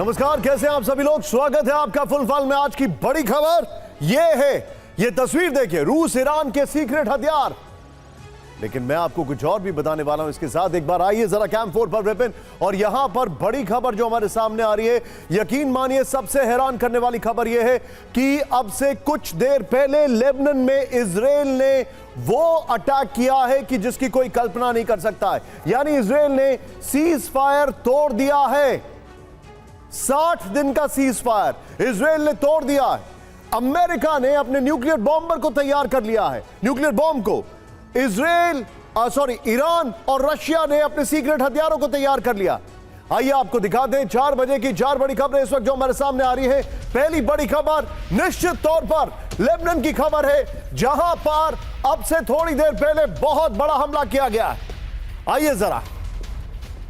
नमस्कार, कैसे हैं आप सभी लोग। स्वागत है आपका फुल फॉल में। आज की बड़ी खबर ये तस्वीर देखिए, रूस ईरान के सीक्रेट हथियार। लेकिन मैं आपको कुछ और भी बताने वाला हूं इसके साथ। एक बार आइए जरा कैंप 4 पर विपिन। और यहां पर बड़ी खबर जो हमारे सामने आ रही है, यकीन मानिए सबसे हैरान करने वाली खबर यह है कि अब से कुछ देर पहले लेबनान में इजराइल ने वो अटैक किया है कि जिसकी कोई कल्पना नहीं कर सकता है। यानी इजराइल ने सीज फायर तोड़ दिया है। 60 दिन का सीज फायर इजराइल ने तोड़ दिया है। अमेरिका ने अपने न्यूक्लियर बॉम्बर को तैयार कर लिया है। न्यूक्लियर बॉम्ब को ईरान और रशिया ने अपने सीक्रेट हथियारों को तैयार कर लिया। आइए आपको दिखा दें 4 बजे की 4 बड़ी खबरें इस वक्त जो हमारे सामने आ रही है। पहली बड़ी खबर निश्चित तौर पर लेबनान की खबर है, जहां पर अब से थोड़ी देर पहले बहुत बड़ा हमला किया गया है। आइए जरा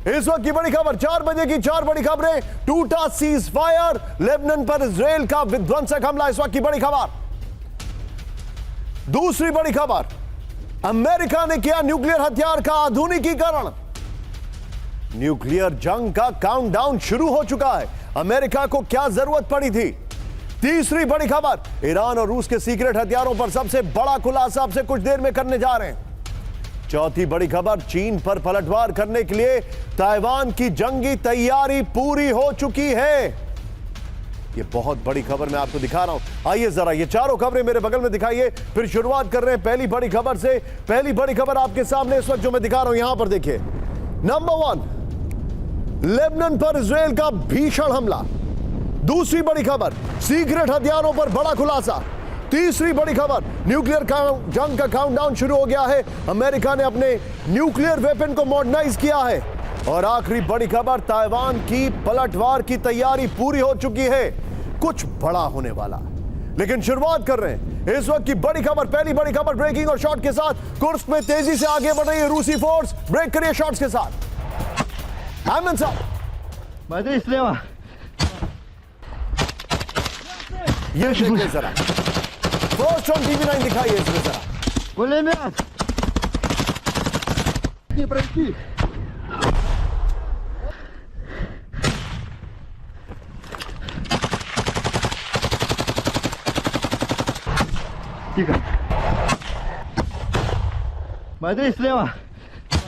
इस वक्त की बड़ी खबर, 4 बजे की 4 बड़ी खबरें। टूटा सीज फायर, लेबनान पर इजराइल का विध्वंसक हमला, इस वक्त की बड़ी खबर। दूसरी बड़ी खबर, अमेरिका ने किया न्यूक्लियर हथियार का आधुनिकीकरण। न्यूक्लियर जंग का काउंटडाउन शुरू हो चुका है। अमेरिका को क्या जरूरत पड़ी थी। तीसरी बड़ी खबर, ईरान और रूस के सीक्रेट हथियारों पर सबसे बड़ा खुलासा अब से कुछ देर में करने जा रहे हैं। चौथी बड़ी खबर, चीन पर पलटवार करने के लिए ताइवान की जंगी तैयारी पूरी हो चुकी है। ये बहुत बड़ी खबर मैं आपको दिखा रहा हूं। आइए जरा ये चारों खबरें मेरे बगल में दिखाइए। फिर शुरुआत कर रहे हैं पहली बड़ी खबर से। पहली बड़ी खबर आपके सामने इस वक्त जो मैं दिखा रहा हूं, यहां पर देखिए। नंबर 1, लेबनान पर इजराइल का भीषण हमला। दूसरी बड़ी खबर, सीक्रेट हथियारों पर बड़ा खुलासा। तीसरी बड़ी खबर, न्यूक्लियर जंग का काउंटडाउन शुरू हो गया है। अमेरिका ने अपने न्यूक्लियर वेपन को मॉडर्नाइज किया है। और आखिरी बड़ी खबर, ताइवान की पलटवार की तैयारी पूरी हो चुकी है। कुछ बड़ा होने वाला। लेकिन शुरुआत कर रहे हैं इस वक्त की बड़ी खबर। पहली बड़ी खबर ब्रेकिंग और शॉट के साथ। कुर्स्क में तेजी से आगे बढ़ रही है रूसी फोर्स। ब्रेक करिए शॉट्स के साथ। आमन साहब, ये देखिए जरा, फर्स्ट ऑन TV9 दिखाइए इसमें जरा।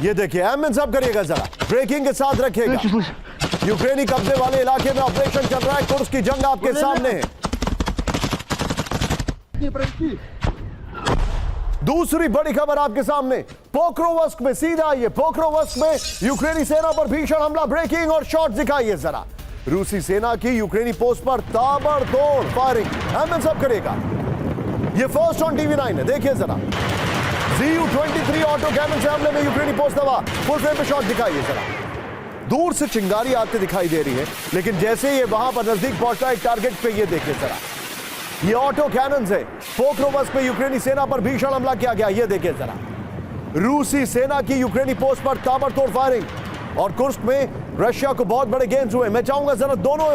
ये देखिए, एमएन साहब करिएगा जरा, ब्रेकिंग के साथ रखिएगा। यूक्रेनी कब्जे वाले इलाके में ऑपरेशन चल रहा है। कुर्स्क की जंग आपके सामने है। दूसरी बड़ी खबर आपके सामने, पोक्रोवस्क में, सीधा आइए पोक्रोवस्क में यूक्रेनी सेना पर भीषण हमला। ब्रेकिंग और शॉट्स दिखाइए जरा। रूसी सेना की यूक्रेनी पोस्ट पर ताबड़तोड़ फायरिंग। एमएन साहब करेगा। ये फर्स्ट ऑन TV9 है, देखिए जरा। ZU-23 ऑटो कैनन से हमले में यूक्रेनी पोस्ट तबाह। फुल फ्रेम पे शॉट दिखाइए जरा। दूर से चिंगारी आते दिखाई दे रही है, लेकिन जैसे ये वहां पर नजदीक पहुंचता है टारगेट पे, ये देखिए जरा। ये ऑटो कैनन से पोक्रोवस्क में यूक्रेनी सेना पर भीषण हमला किया गया। ये देखिए जरा, रूसी सेना की यूक्रेनी पोस्ट पर ताबड़तोड़ फायरिंग। और कुर्स्क में रशिया को बहुत बड़े गेन्स हुए। मैं चाहूंगा जरा दोनों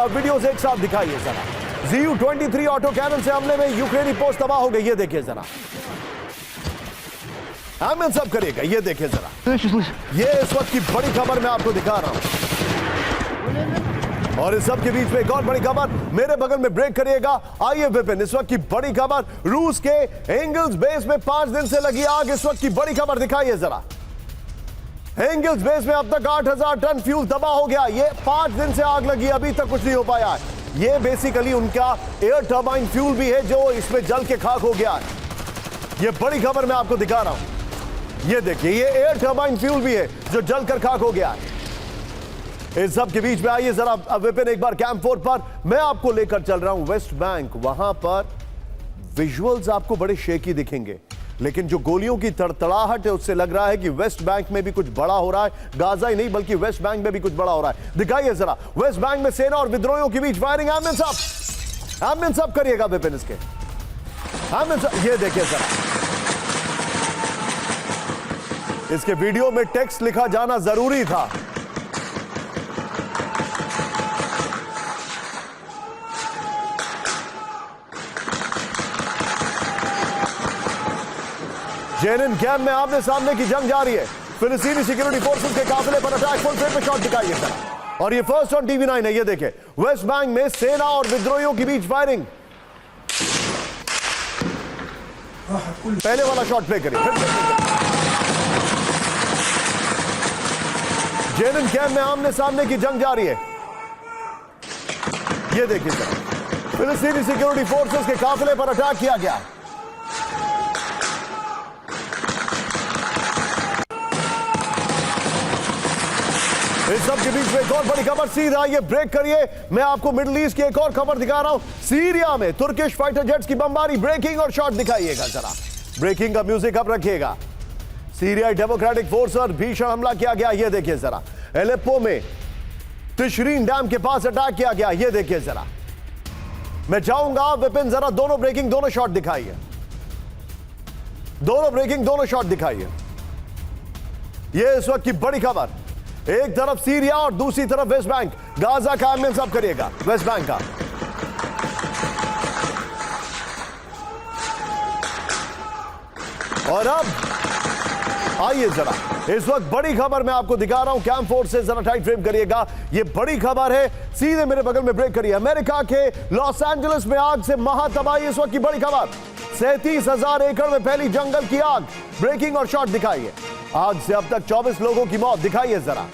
वीडियोस एक साथ दिखाइए जरा। ZU-23 ऑटो कैनन से हमले में यूक्रेनी पोस्ट तबाह हो गई। ये देखिए जरा, आमन सब करेगा। ये देखिए जरा, ये इस वक्त की बड़ी खबर मैं आपको दिखा रहा हूं। और इस सब के बीच में एक और बड़ी खबर मेरे बगल में, ब्रेक करिएगा। आइए विपिन, इस वक्त की बड़ी खबर, रूस के एंगल्स बेस में 5 दिन से लगी आग। इस वक्त की बड़ी खबर दिखाइए जरा। एंगल्स बेस में अब तक 8000 टन फ्यूल तबाह हो गया। ये 5 दिन से आग लगी, अभी तक कुछ नहीं हो पाया है। ये बेसिकली उनका एयर टर्बाइन फ्यूल भी है जो इसमें जल के खाक हो गया है। ये बड़ी खबर मैं आपको दिखा रहा हूं। ये देखिए, ये एयर टर्बाइन फ्यूल भी है जो जलकर खाक हो गया है। इस सब के बीच में आइए जरा विपिन एक बार कैंप 4 पर मैं आपको लेकर चल रहा हूं वेस्ट बैंक। वहां पर विजुअल्स आपको बड़े शेकी दिखेंगे, लेकिन जो गोलियों की तड़तड़ाहट है उससे लग रहा है कि वेस्ट बैंक में भी कुछ बड़ा हो रहा है। गाजा ही नहीं बल्कि वेस्ट बैंक में भी कुछ बड़ा हो रहा है। दिखाइए जरा, वेस्ट बैंक में सेना और विद्रोहियों के बीच फायरिंग। आमिन साहब करिएगा विपिन इसके। आमिन साहब, ये देखिए जरा, इसके वीडियो में टेक्स्ट लिखा जाना जरूरी था। जेनिन कैंप में आमने सामने की जंग जारी है। फिलिस्तीनी सिक्योरिटी फोर्सेस के काफिले पर अटैक। फुल फ्रेम पे शॉट दिखाइए जरा। और ये फर्स्ट ऑन TV9 है। ये देखें, वेस्ट बैंक में सेना और विद्रोहियों के बीच फायरिंग। पहले वाला शॉट प्ले करिए, फिर से प्ले करिए। जेनिन कैंप में आमने सामने की जंग जारी है। ये देखिए सर, फिलिस्तीनी सिक्योरिटी फोर्सेस के काफिले पर अटैक किया गया। इस सब के बीच में एक और बड़ी खबर, सीधा ये ब्रेक करिए, मैं आपको मिडिल ईस्ट की एक और खबर दिखा रहा हूं। सीरिया में तुर्किश फाइटर जेट्स की बमबारी, ब्रेकिंग और शॉट दिखाइएगा जरा, ब्रेकिंग का म्यूजिक अब रखिएगा। सीरियाई डेमोक्रेटिक फोर्स पर भीषण हमला किया गया। ये देखिए जरा, एलेप्पो में तिशरीन डैम के पास अटैक किया गया। ये देखिए जरा, मैं चाहूंगा विपिन जरा दोनों ब्रेकिंग, दोनों शॉट दिखाइए, दोनों ब्रेकिंग, दोनों शॉट दिखाइए। ये इस वक्त की बड़ी खबर, एक तरफ सीरिया और दूसरी तरफ वेस्ट बैंक। गाजा का एम्बियंस अब करिएगा, वेस्ट बैंक का। और अब आइए जरा, इस वक्त बड़ी खबर मैं आपको दिखा रहा हूं, कैंप फोर्स से जरा टाइट फ्रेम करिएगा। ये बड़ी खबर है, सीधे मेरे बगल में ब्रेक करिए। अमेरिका के लॉस एंजलिस में आग से महातबाही, इस वक्त की बड़ी खबर। 37,000 एकड़ में फैली जंगल की आग, ब्रेकिंग और शॉट दिखाइए। आग से अब तक 24 लोगों की मौत, दिखाइए जरा।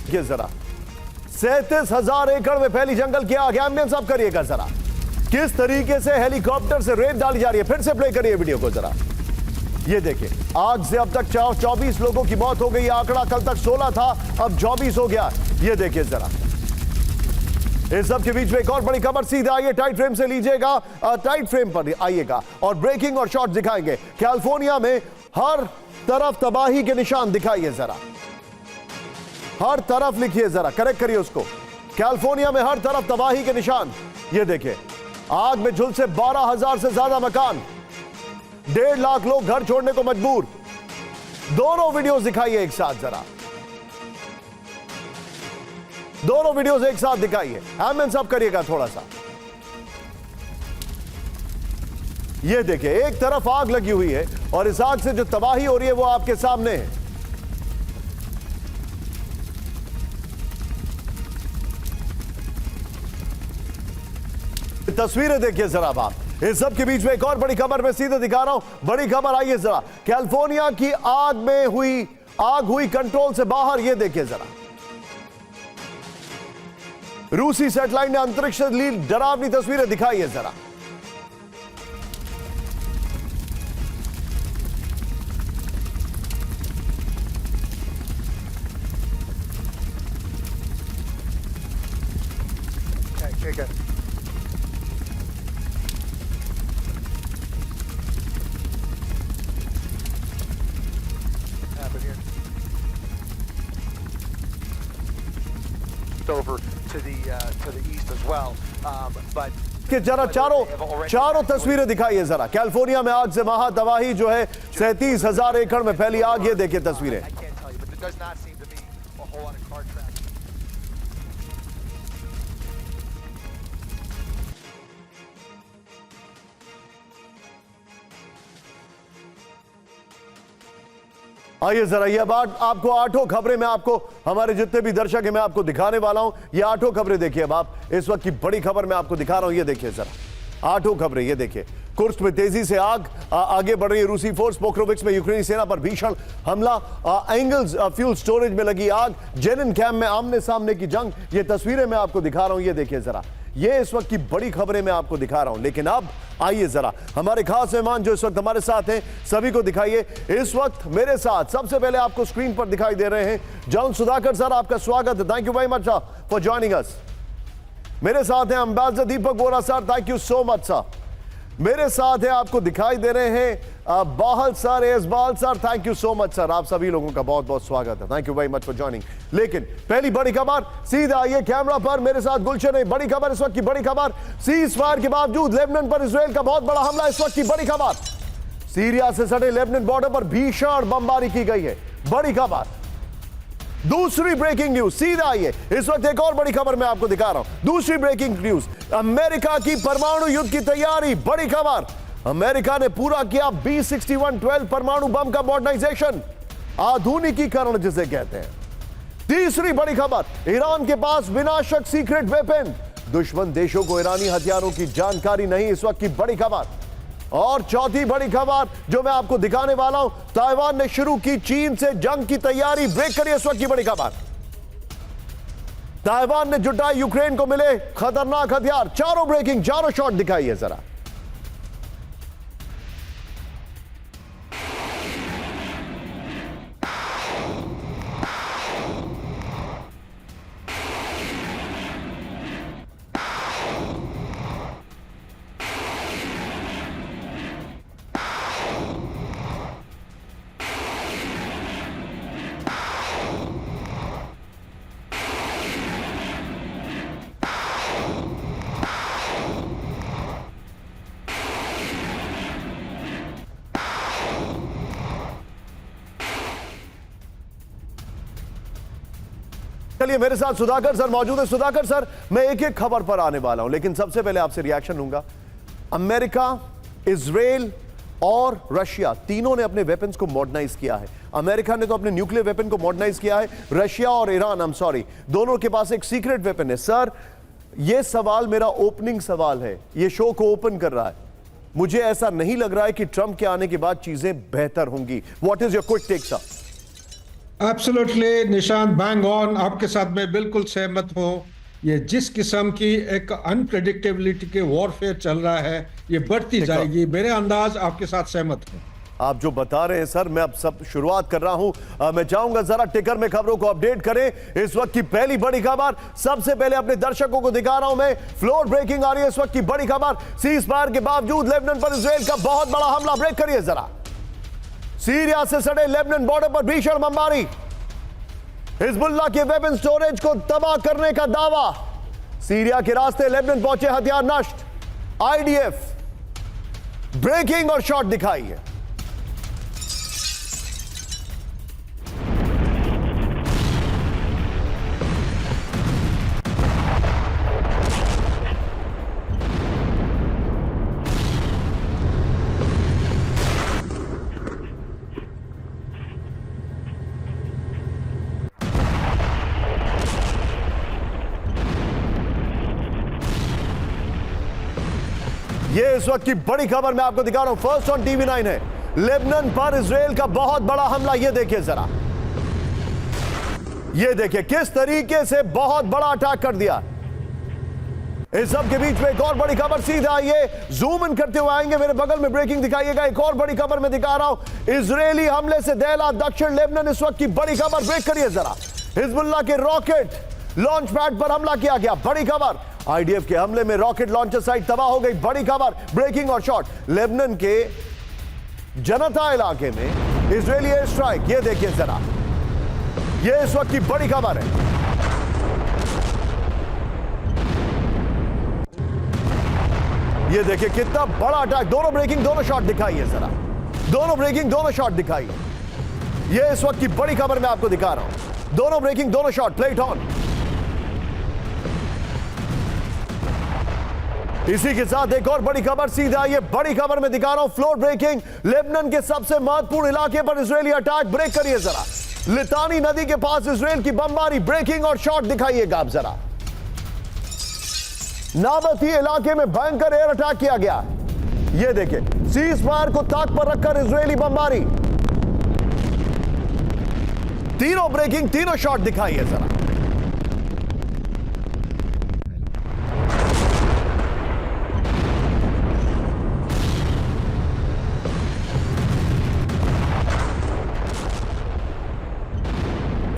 ये जरा 37,000 एकड़ में फैली जंगल की आग, एम्बियंस अब करिएगा जरा। किस तरीके से हेलीकॉप्टर से रेत डाली जा रही है, फिर से प्ले करिए वीडियो को जरा। ये देखिए, आग से अब तक 24 लोगों की मौत हो गई। आंकड़ा कल तक 16 था, अब 24 हो गया। ये देखिए जरा, इस सब के बीच में एक और बड़ी खबर, सीधा आइए, टाइट फ्रेम से लीजिएगा, टाइट फ्रेम पर आइएगा और ब्रेकिंग और शॉट दिखाएंगे। कैलिफोर्निया में हर तरफ तबाही के निशान दिखाइए जरा, हर तरफ लिखिए जरा, करेक्ट करिए उसको। कैलिफोर्निया में हर तरफ तबाही के निशान। ये देखिए, आग में झुलसे 12,000 से ज्यादा मकान, 1.5 लाख लोग घर छोड़ने को मजबूर। दोनों वीडियोस दिखाइए एक साथ जरा, दोनों वीडियोस एक साथ दिखाइए। एम्बियंस अप करिएगा थोड़ा सा। ये देखिए, एक तरफ आग लगी हुई है और इस आग से जो तबाही हो रही है वो आपके सामने है। तस्वीरें देखिए जरा आप। इस सब के बीच में एक और बड़ी खबर मैं सीधे दिखा रहा हूं। बड़ी खबर आइए जरा, कैलिफोर्निया की आग में आग हुई कंट्रोल से बाहर। ये देखिए जरा, रूसी सैटेलाइट ने अंतरिक्ष से ली डरावनी तस्वीरें, दिखाइए जरा। ठीक है, over to the east as well, but कि जरा चारों तस्वीरें दिखाइए जरा। कैलिफोर्निया में आग से महातबाही जो है, 37,000 एकड़ में फैली आग। ये देखिए तस्वीरें। I can't tell you, but it does not seem to be a whole lot of car traffic. आइए जरा, ये बात आपको आठों खबरें मैं आपको, हमारे जितने भी दर्शक हैं मैं आपको दिखाने वाला हूं। ये आठों खबरें देखिए अब आप, इस वक्त की बड़ी खबर मैं आपको दिखा रहा हूं। ये देखिए जरा, आठों खबरें। ये देखिए, कुर्स्क में तेजी से आग, आगे बढ़ रही है रूसी फोर्स। पोक्रोविक्स में यूक्रेनी सेना पर भीषण हमला। एंगल्स फ्यूल स्टोरेज में लगी आग। जेनिन कैंप में आमने सामने की जंग। ये तस्वीरें मैं आपको दिखा रहा हूं। ये देखिए जरा, ये इस वक्त की बड़ी खबरें मैं आपको दिखा रहा हूं। लेकिन अब आइए जरा, हमारे खास मेहमान जो इस वक्त हमारे साथ हैं, सभी को दिखाइए। इस वक्त मेरे साथ सबसे पहले आपको स्क्रीन पर दिखाई दे रहे हैं जॉन सुधाकर सर, आपका स्वागत है। Thank you very much for joining us. मेरे साथ हैं ambassador Deepak Bora sir, thank you so much sir. मेरे साथ है, आपको दिखाई दे रहे हैं बाहल सर, एसबाल sir, thank you so much sir. आप सभी लोगों का बहुत बहुत स्वागत है, thank you very much for joining. लेकिन पहली बड़ी खबर, सीधा आइए कैमरा पर, मेरे साथ गुलशन है। बड़ी खबर इस वक्त की, बड़ी खबर, सीज फायर के बावजूद लेबनान पर इजराइल का बहुत बड़ा हमला। इस वक्त की बड़ी खबर, सीरिया से सटे लेबनान बॉर्डर पर भीषण बमबारी की गई है। बड़ी खबर, दूसरी ब्रेकिंग न्यूज सीधा आइए, इस वक्त एक और बड़ी खबर मैं आपको दिखा रहा हूं। दूसरी ब्रेकिंग न्यूज, अमेरिका की परमाणु युद्ध की तैयारी। बड़ी खबर, अमेरिका ने पूरा किया B6112 परमाणु बम का मॉडर्नाइजेशन, आधुनिकीकरण जिसे कहते हैं। तीसरी बड़ी खबर, ईरान के पास विनाशक सीक्रेट वेपन, दुश्मन देशों को ईरानी हथियारों की जानकारी नहीं, इस वक्त की बड़ी खबर। और चौथी बड़ी खबर जो मैं आपको दिखाने वाला हूं, ताइवान ने शुरू की चीन से जंग की तैयारी, ब्रेक करिए इस वक्त की बड़ी खबर। ताइवान ने जुटाए यूक्रेन को मिले खतरनाक हथियार। चारों ब्रेकिंग, चारों शॉट दिखाइए जरा। चलिए मेरे साथ सुधाकर सर मौजूद है। सुधाकर सर, मैं एक एक खबर पर आने वाला हूं, लेकिन सबसे पहले आपसे रिएक्शन लूंगा। अमेरिका, इजराइल और रशिया तीनों ने अपने वेपन्स को मॉडर्नाइज किया है। अमेरिका ने तो अपने न्यूक्लियर वेपन को मॉडर्नाइज किया है, रशिया और ईरान दोनों के पास एक सीक्रेट वेपन है। सर, यह सवाल मेरा ओपनिंग सवाल है, यह शो को ओपन कर रहा है। मुझे ऐसा नहीं लग रहा है कि ट्रंप के आने के बाद चीजें बेहतर होंगी। What is your quick take sir? Absolutely Nishant, bang on, आपके साथ मैं बिल्कुल सहमत हूं। ये जिस किस्म की एक अनप्रेडिक्टेबिलिटी के वॉरफेयर चल रहा है, ये बढ़ती जाएगी। मेरे अंदाज आपके साथ सहमत हूं। आप जो बता रहे हैं सर, मैं अब सब शुरुआत कर रहा हूं। मैं चाहूंगा जरा टिकर में खबरों को अपडेट करें। इस वक्त की पहली बड़ी खबर सबसे पहले अपने दर्शकों को दिखा रहा हूं मैं। फ्लोर ब्रेकिंग आ रही है इस वक्त की बड़ी खबर। सीज फायर के बावजूद लेबनान पर इजराइल का बहुत बड़ा हमला। ब्रेक करिए जरा। सीरिया से सटे लेबनान बॉर्डर पर भीषण बमबारी, हिजबुल्लाह के वेपन स्टोरेज को तबाह करने का दावा। सीरिया के रास्ते लेबनान पहुंचे हथियार नष्ट। आईडीएफ ब्रेकिंग और शॉट दिखाई है। ये इस वक्त की बड़ी खबर मैं आपको दिखा रहा हूं, फर्स्ट ऑन TV9 है। लेबनान पर इजराइल का बहुत बड़ा हमला। ये देखिए जरा, ये देखिए किस तरीके से बहुत बड़ा अटैक कर दिया। इस सब के बीच में एक और बड़ी खबर, सीधा आइए जूम इन करते हुए आएंगे। मेरे बगल में ब्रेकिंग दिखाइएगा। एक और बड़ी खबर मैं दिखा रहा हूं, इजरायली हमले से दहला दक्षिण लेबनान। इस वक्त की बड़ी खबर, ब्रेक करिए जरा। हिजबुल्लाह के रॉकेट लॉन्च पैड पर हमला किया गया। बड़ी खबर, आईडीएफ के हमले में रॉकेट लॉन्चर साइट तबाह हो गई। बड़ी खबर, ब्रेकिंग और शॉट। लेबनान के जनता इलाके में इजरायली एयर स्ट्राइक। ये देखिए जरा, ये इस वक्त की बड़ी खबर है। ये देखिए कितना बड़ा अटैक। दोनों ब्रेकिंग, दोनों शॉट दिखाइए जरा। दोनों ब्रेकिंग, दोनों शॉट दिखाइए। ये इस वक्त की बड़ी खबर मैं आपको दिखा रहा हूं। दोनों ब्रेकिंग, दोनों शॉट। Plate on. इसी के साथ एक और बड़ी खबर, सीधा ये बड़ी खबर में दिखा रहा हूं, फ्लोर ब्रेकिंग। लेबनान के सबसे महत्वपूर्ण इलाके पर इजरायली अटैक। ब्रेक करिए जरा। लितानी नदी के पास इजराइल की बमबारी। ब्रेकिंग और शॉट दिखाइएगा आप जरा। नाबती इलाके में भयंकर एयर अटैक किया गया। ये देखिए, सीज फायर को ताक पर रखकर इजरायली बमबारी। तीनों ब्रेकिंग, तीनों शॉट दिखाइए जरा।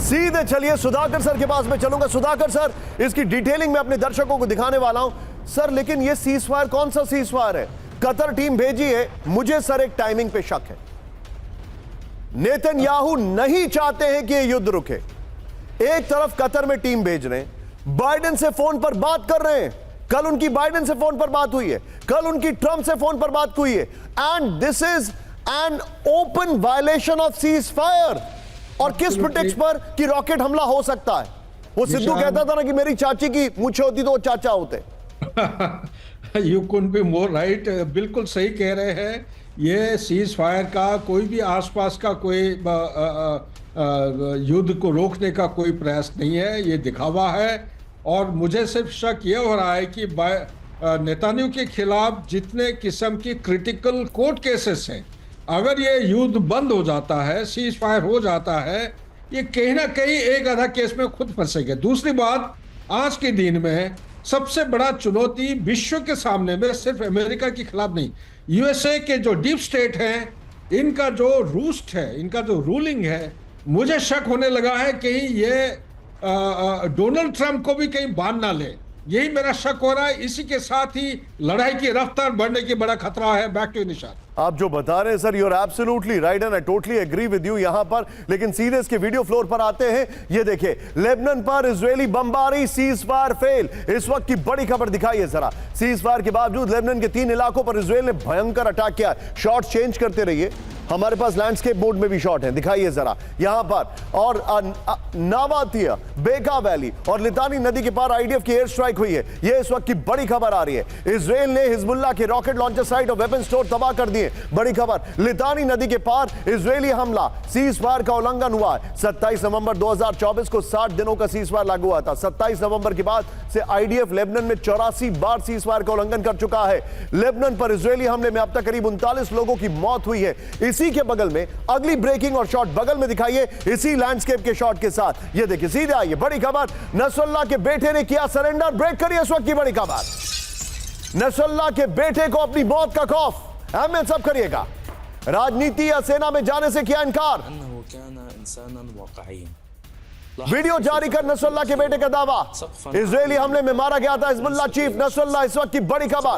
सीधे चलिए सुधाकर सर के पास में चलूंगा। सुधाकर सर, इसकी डिटेलिंग में अपने दर्शकों को दिखाने वाला हूं सर। लेकिन यह सीज फायर कौन सा सीज फायर है? कतर टीम भेजी है। मुझे सर एक टाइमिंग पे शक है। नेतन्याहू नहीं चाहते हैं कि यह युद्ध रुके। एक तरफ कतर में टीम भेज रहे हैं, बाइडेन से फोन पर बात कर रहे हैं। कल उनकी बाइडेन से फोन पर बात हुई है, कल उनकी ट्रंप से फोन पर बात हुई है। And this is an open violation of cease fire. और किस प्रिटेक्स्ट पर कि रॉकेट हमला हो सकता है? वो सिद्धू कहता था ना कि मेरी चाची की मूछें होती तो वो चाचा होते। You could be more right, बिल्कुल सही कह रहे हैं। ये सीज फायर का कोई भी आसपास का कोई युद्ध को रोकने का कोई प्रयास नहीं है, ये दिखावा है। और मुझे सिर्फ शक ये हो रहा है कि नेतान्याहू के खिलाफ जितने किस्म की क्रिटिकल कोर्ट केसेस हैं, अगर ये युद्ध बंद हो जाता है, सीज फायर हो जाता है, ये कहीं ना कहीं एक आधा केस में खुद फंसेंगे। दूसरी बात, आज के दिन में सबसे बड़ा चुनौती विश्व के सामने में सिर्फ अमेरिका के खिलाफ नहीं, यूएसए के जो डीप स्टेट हैं, इनका जो रूस्ट है, इनका जो रूलिंग है, मुझे शक होने लगा है कहीं ये डोनाल्ड ट्रंप को भी कहीं बांध ना ले। यही मेरा शक हो रहा है। इसी के साथ ही लड़ाई की रफ्तार बढ़ने की बड़ा खतरा है। बैक टू निशान। आप जो बता रहे हैं sir, you are absolutely right and I totally agree with you यहां पर। लेकिन सीधे इसके वीडियो फ्लोर पर आते हैं। ये देखिए, लेबनान पर इजरायली बमबारी, सीज फायर फेल। इस वक्त की बड़ी खबर दिखाइए जरा। सीज फायर के बावजूद लेबनान के 3 इलाकों पर इजरायल ने भयंकर अटैक किया। शॉट चेंज करते रहिए, हमारे पास लैंडस्केप मोड में भी शॉट है, दिखाइए जरा यहां पर। और नावातिया, बेका वैली और लितानी नदी के पार आईडीएफ की एयर स्ट्राइक हुई है। यह इस वक्त की बड़ी खबर आ रही है। इजरायल ने हिजबुल्लाह के रॉकेट लॉन्चर साइट और वेपन स्टोर तबाह कर दिए। बड़ी खबर, लितानी नदी के पार इजरायली हमला, सीज फायर का उल्लंघन हुआ है। 27 नवंबर 2024 को 60 दिनों का सीज फायर लागू हुआ था। 27 नवंबर के बाद से आईडीएफ लेबनान में 84 बार सीज फायर का उल्लंघन कर चुका है। लेबनान पर इजरायली हमले में अब तक करीब 39 लोगों की मौत हुई है। इसी के बगल में अगली ब्रेकिंग और शॉट बगल में दिखाइए, इसी लैंडस्केप के शॉट के साथ। ये देखिए, सीधे आइए, बड़ी खबर, नसरुल्लाह के बेटे ने किया सरेंडर। ब्रेक करिए इस वक्त की बड़ी खबर। नसरुल्लाह के बेटे को अपनी मौत का खौफ। अहमियत सब करिएगा। राजनीति या सेना में जाने से किया इनकार। वीडियो जारी कर नसरुल्लाह के बेटे का दावा, इजरायली हमले में मारा गया था हिजबुल्लाह चीफ नसरुल्लाह। इस वक्त की बड़ी खबर।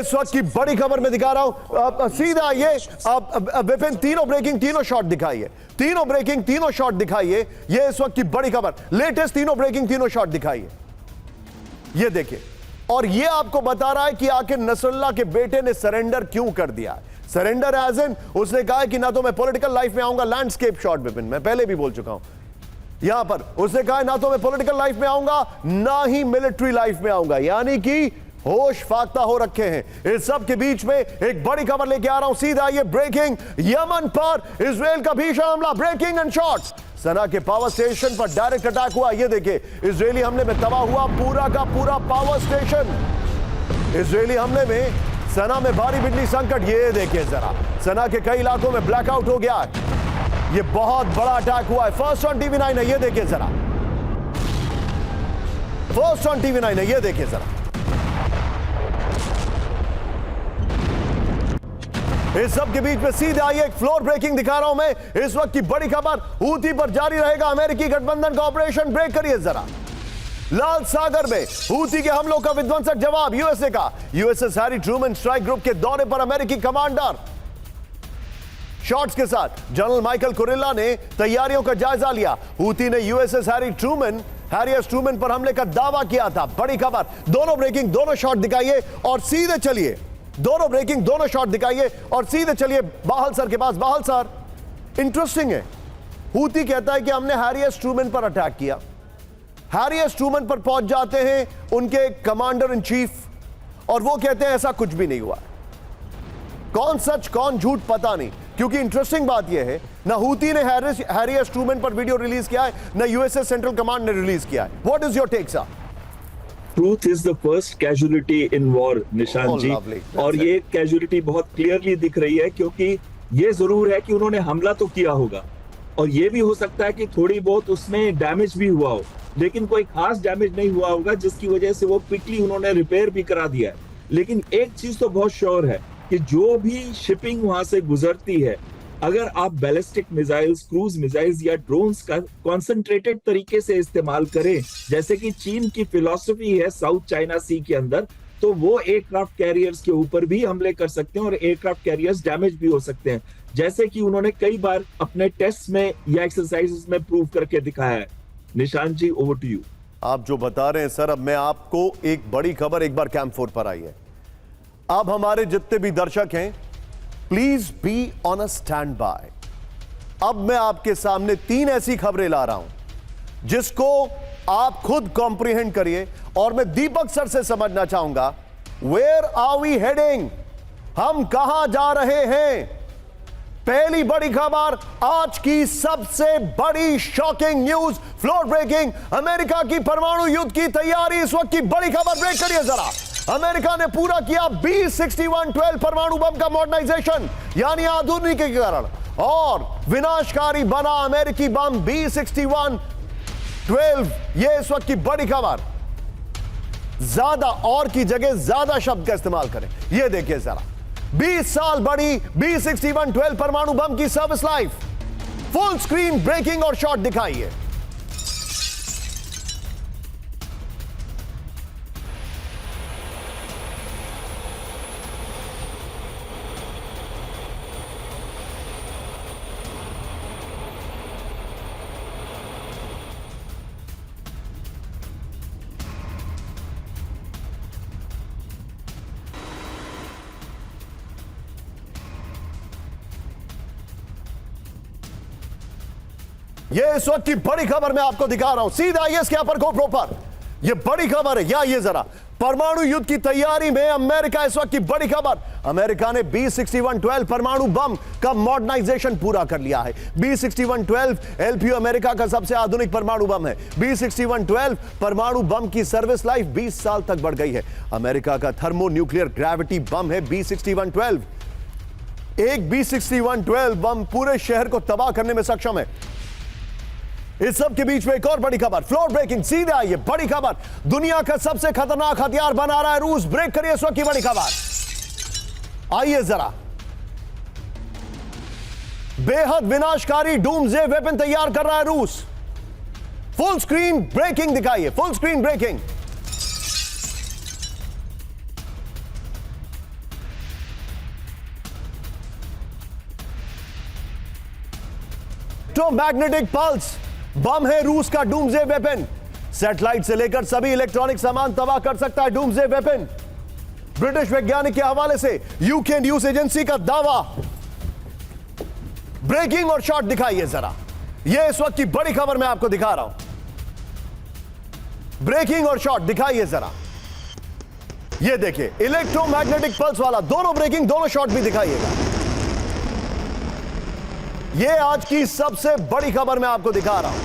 इस वक्त की बड़ी खबर मैं दिखा रहा हूं, सीधा ये विपिन, तीनों ब्रेकिंग, तीनों शॉट दिखाइए, तीनों ब्रेकिंग, तीनों शॉट दिखाइए। ये इस वक्त की बड़ी खबर, लेटेस्ट तीनों ब्रेकिंग, तीनों शॉट दिखाइए। ये देखिए, और ये आपको बता रहा है कि आखिर नसरुल्लाह के बेटे ने सरेंडर क्यों कर दिया। सरेंडर एज इन, उसने कहा कि ना तो मैं पॉलिटिकल लाइफ में आऊंगा। लैंडस्केप शॉट विपिन, मैं पहले भी बोल चुका हूं यहां पर। उसने कहा ना तो मैं पॉलिटिकल लाइफ में आऊंगा, ना ही मिलिट्री लाइफ में आऊंगा, यानी कि होश फाख्ता हो रखे हैं। इस सब के बीच में एक बड़ी खबर लेके आ रहा हूं, सीधा ये ब्रेकिंग, यमन पर इजरायल का भीषण हमला। ब्रेकिंग एंड शॉट्स, सना के पावर स्टेशन पर डायरेक्ट अटैक हुआ। ये देखिए, इजरायली हमले में तबाह हुआ पूरा का पूरा पावर स्टेशन। इजरायली हमले में सना में भारी बिजली संकट। ये देखिए जरा, सना के कई इलाकों में ब्लैकआउट हो गया है। ये बहुत बड़ा अटैक हुआ है। फर्स्ट ऑन टीवी 9 है, ये देखिए जरा, फर्स्ट ऑन टीवी 9 है, ये देखिए जरा। इस सब के बीच में सीधे आइए, एक फ्लोर ब्रेकिंग दिखा रहा हूं मैं। इस वक्त की बड़ी खबर, हूथी पर जारी रहेगा अमेरिकी गठबंधन का ऑपरेशन। ब्रेक करिए जरा। लाल सागर में हूथी के हमलों का विध्वंसक जवाब यूएसए का। USS Harry Truman strike group के दौरे पर अमेरिकी कमांडर। शॉट्स के साथ जनरल माइकल कुरिल्ला ने तैयारियों का जायजा लिया। हूथी ने यूएसएस हैरी एस ट्रूमन पर हमले का दावा किया था। बड़ी खबर, दोनों ब्रेकिंग, दोनों शॉट दिखाइए और सीधे चलिए। दोनों ब्रेकिंग, दोनों शॉट दिखाइए और सीधे चलिए बाहल सर के पास। बाहल सर, इंटरेस्टिंग है, हूथी कहता है कि हमने हैरी एस ट्रूमन पर अटैक किया। हैरी एस ट्रूमन पर पहुंच जाते हैं उनके कमांडर इन चीफ और वो कहते हैं ऐसा कुछ भी नहीं हुआ। कौन सच कौन झूठ पता नहीं, क्योंकि इंटरेस्टिंग बात यह है, ना हूथी ने हैरी एस ट्रूमन पर वीडियो रिलीज किया है, ना यूएसएस सेंट्रल कमांड ने रिलीज किया है। What is your take sir? Truth is the first casualty in war, निशान जी। और ये कैजुअलिटी बहुत क्लियरली दिख रही है, क्योंकि ये जरूर है कि उन्होंने हमला तो किया होगा और ये भी हो सकता है कि थोड़ी बहुत उसमें डैमेज भी हुआ हो, लेकिन कोई खास डैमेज नहीं हुआ होगा जिसकी वजह से वो क्विकली उन्होंने रिपेयर भी करा दिया है। लेकिन एक चीज तो बहुत श्योर है कि जो भी शिपिंग वहां से गुजरती है, अगर आप बैलिस्टिक मिसाइल्स, क्रूज मिसाइल्स या ड्रोन्स का कॉन्सेंट्रेटेड तरीके से इस्तेमाल करें, जैसे कि चीन की फिलॉसफी है साउथ चाइना सी के अंदर, तो वो एयरक्राफ्ट कैरियर्स के ऊपर भी हमले कर सकते हैं और एयरक्राफ्ट कैरियर्स डैमेज भी हो सकते हैं, जैसे कि उन्होंने कई बार अपने टेस्ट में या एक्सरसाइजेस में प्रूव करके दिखाया है। निशांत जी, ओवर टू यू। आप जो बता रहे हैं सर, अब मैं आपको एक बड़ी खबर एक बार कैंप 4 पर आई है। अब हमारे जितने भी दर्शक हैं, please be on a stand by. अब मैं आपके सामने 3 ऐसी खबरें ला रहा हूं जिसको आप खुद कॉम्प्रिहेंड करिए, और मैं दीपक सर से समझना चाहूंगा, वेयर आर वी हेडिंग, हम कहां जा रहे हैं। पहली बड़ी खबर, आज की सबसे बड़ी shocking news, floor breaking, America की परमाणु युद्ध की तैयारी। इस वक्त की बड़ी खबर, ब्रेक करिए जरा। अमेरिका ने पूरा किया B-61-12 परमाणु बम का मॉडर्नाइजेशन, यानी आधुनिकीकरण, और विनाशकारी बना अमेरिकी बम B-61-12। यह इस वक्त की बड़ी खबर। ज्यादा और की जगह ज्यादा शब्द का इस्तेमाल करें। यह देखिए जरा, 20 साल बड़ी B-61-12 परमाणु बम की service life, full screen breaking और शॉट दिखाइए। ये इस वक्त की बड़ी खबर मैं आपको दिखा रहा हूं, सीधा आइए इसके ऊपर गोप्रो पर। ये बड़ी खबर है, या ये जरा, परमाणु युद्ध की तैयारी में अमेरिका, इस वक्त की बड़ी खबर, अमेरिका ने B-61-12 परमाणु बम का मॉडर्नाइजेशन पूरा कर लिया है। B-61-12 LPO अमेरिका का सबसे आधुनिक परमाणु बम है। B-61-12 परमाणु बम की सर्विस लाइफ 20 साल तक बढ़ गई है। अमेरिका का थर्मो न्यूक्लियर ग्रेविटी बम है B-61-12। एक B-61-12 बम पूरे शहर को तबाह करने में सक्षम है। इस सब के बीच में एक और बड़ी खबर, फ्लोर ब्रेकिंग, सीधे आइए, बड़ी खबर, दुनिया का सबसे खतरनाक हथियार बना रहा है रूस। ब्रेक करिए इस वक्त की बड़ी खबर। आइए जरा, बेहद विनाशकारी डूम्सडे वेपन तैयार कर रहा है रूस। फुल स्क्रीन ब्रेकिंग दिखाइए, full screen breaking. Electromagnetic pulse bomb है रूस का डूम्सडे वेपन। सैटेलाइट से लेकर सभी इलेक्ट्रॉनिक सामान तबाह कर सकता है डूम्सडे वेपन। ब्रिटिश वैज्ञानिक के हवाले से यूके न्यूज एजेंसी का दावा। ब्रेकिंग और शॉट दिखाइए जरा, यह इस वक्त की बड़ी खबर मैं आपको दिखा रहा हूं। ब्रेकिंग और शॉट दिखाइए जरा, यह देखिए, इलेक्ट्रोमैग्नेटिक पल्स वाला, दोनों ब्रेकिंग दोनों शॉट भी दिखाइएगा। यह आज की सबसे बड़ी खबर मैं आपको दिखा रहा हूं।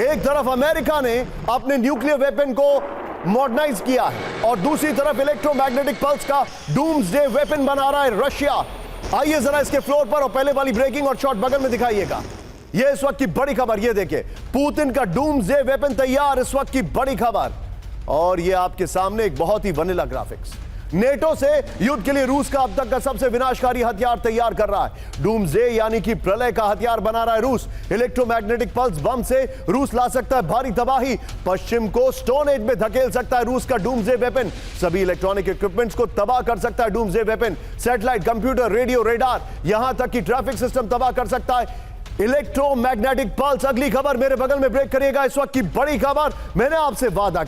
एक तरफ अमेरिका ने अपने न्यूक्लियर वेपन को मॉडर्नाइज किया है, और दूसरी तरफ इलेक्ट्रोमैग्नेटिक पल्स का डूम्सडे वेपन बना रहा है रशिया। आइए जरा इसके फ्लोर पर, और पहले वाली ब्रेकिंग और शॉट बगल में दिखाइएगा। यह इस वक्त की बड़ी खबर, यह देखिए, पुतिन का डूम्सडे वेपन तैयार, इस वक्त की बड़ी खबर। और यह आपके सामने एक बहुत ही वनीला ग्राफिक्स। नेटो से युद्ध के लिए रूस का अब तक का सबसे विनाशकारी हथियार तैयार कर रहा है। डूम्सडे यानी कि प्रलय का हथियार बना रहा है रूस। इलेक्ट्रोमैग्नेटिक पल्स बम से रूस ला सकता है भारी तबाही, पश्चिम को स्टोन एज में धकेल सकता है रूस का डूम्सडे वेपन। सभी इलेक्ट्रॉनिक इक्विपमेंट्स को तबाह कर सकता है doomsday weapon. Satellite, computer, radio, radar, यहां तक कि ट्रैफिक सिस्टम तबाह कर सकता है इलेक्ट्रोमैग्नेटिक पल्स। अगली खबर मेरे बगल में, ब्रेक करिएगा, इस वक्त की बड़ी खबर। मैंने आपसे वादा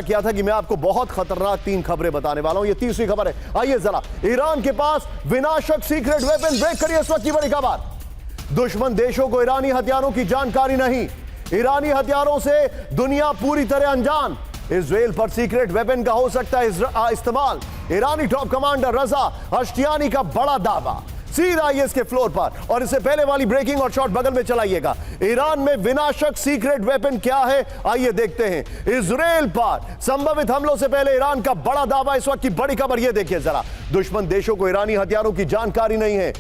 किया था कि मैं आपको बहुत खतरनाक 3 खबरें बताने वाला हूं। ये तीसरी खबर है। आइए जरा, ईरान के पास विनाशक सीक्रेट वेपन। ब्रेक करिए इस वक्त की बड़ी खबर। दुश्मन देशों को ईरानी हथियारों की जानकारी नहीं, ईरानी हथियारों से दुनिया पूरी तरह अनजान। इजराइल पर सीक्रेट वेपन का हो सकता है इस्तेमाल। ईरानी टॉप कमांडर रजा अश्तियानी का बड़ा दावा। सीधा आइए इसके फ्लोर पर, और इससे पहले वाली ब्रेकिंग और शॉट बगल में चलाइएगा। ईरान में विनाशक सीक्रेट वेपन क्या है, आइए देखते हैं। इजराइल पर संभावित हमलों से पहले ईरान का बड़ा दावा, इस वक्त की बड़ी खबर। यह देखिए जरा, दुश्मन देशों को ईरानी हथियारों की जानकारी नहीं है।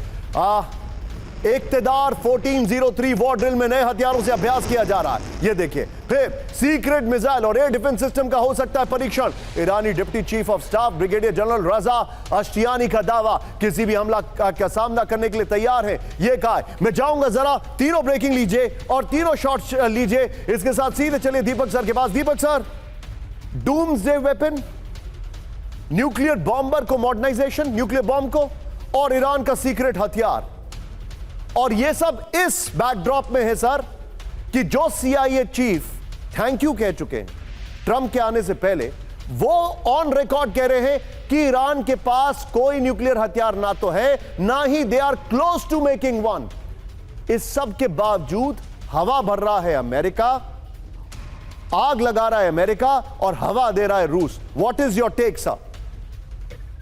इक्तदार 1403 वॉर ड्रिल में नए हथियारों से अभ्यास किया जा रहा है। यह देखिए, फिर सीक्रेट मिसाइल और एयर डिफेंस सिस्टम का हो सकता है परीक्षण। ईरानी deputy chief of staff brigadier general Reza Ashtiani का दावा, किसी भी हमला का सामना करने के लिए तैयार है। यह कहा है। मैं जाऊंगा जरा, तीनों ब्रेकिंग लीजिए और तीनों शॉट्स लीजिए। इसके साथ सीधे चलिए दीपक सर के पास। Deepak sir, doomsday weapon, nuclear bomber को मॉडर्नाइजेशन, न्यूक्लियर बॉम्ब को, और ईरान का सीक्रेट हथियार। और यह सब इस बैकड्रॉप में है सर कि जो CIA चीफ थैंक यू कह चुके हैं ट्रंप के आने से पहले, वो ऑन रिकॉर्ड कह रहे हैं कि ईरान के पास कोई न्यूक्लियर हथियार ना तो है, ना ही they are close to making one. इस सब के बावजूद हवा भर रहा है अमेरिका, आग लगा रहा है अमेरिका और हवा दे रहा है रूस। What is your take sir?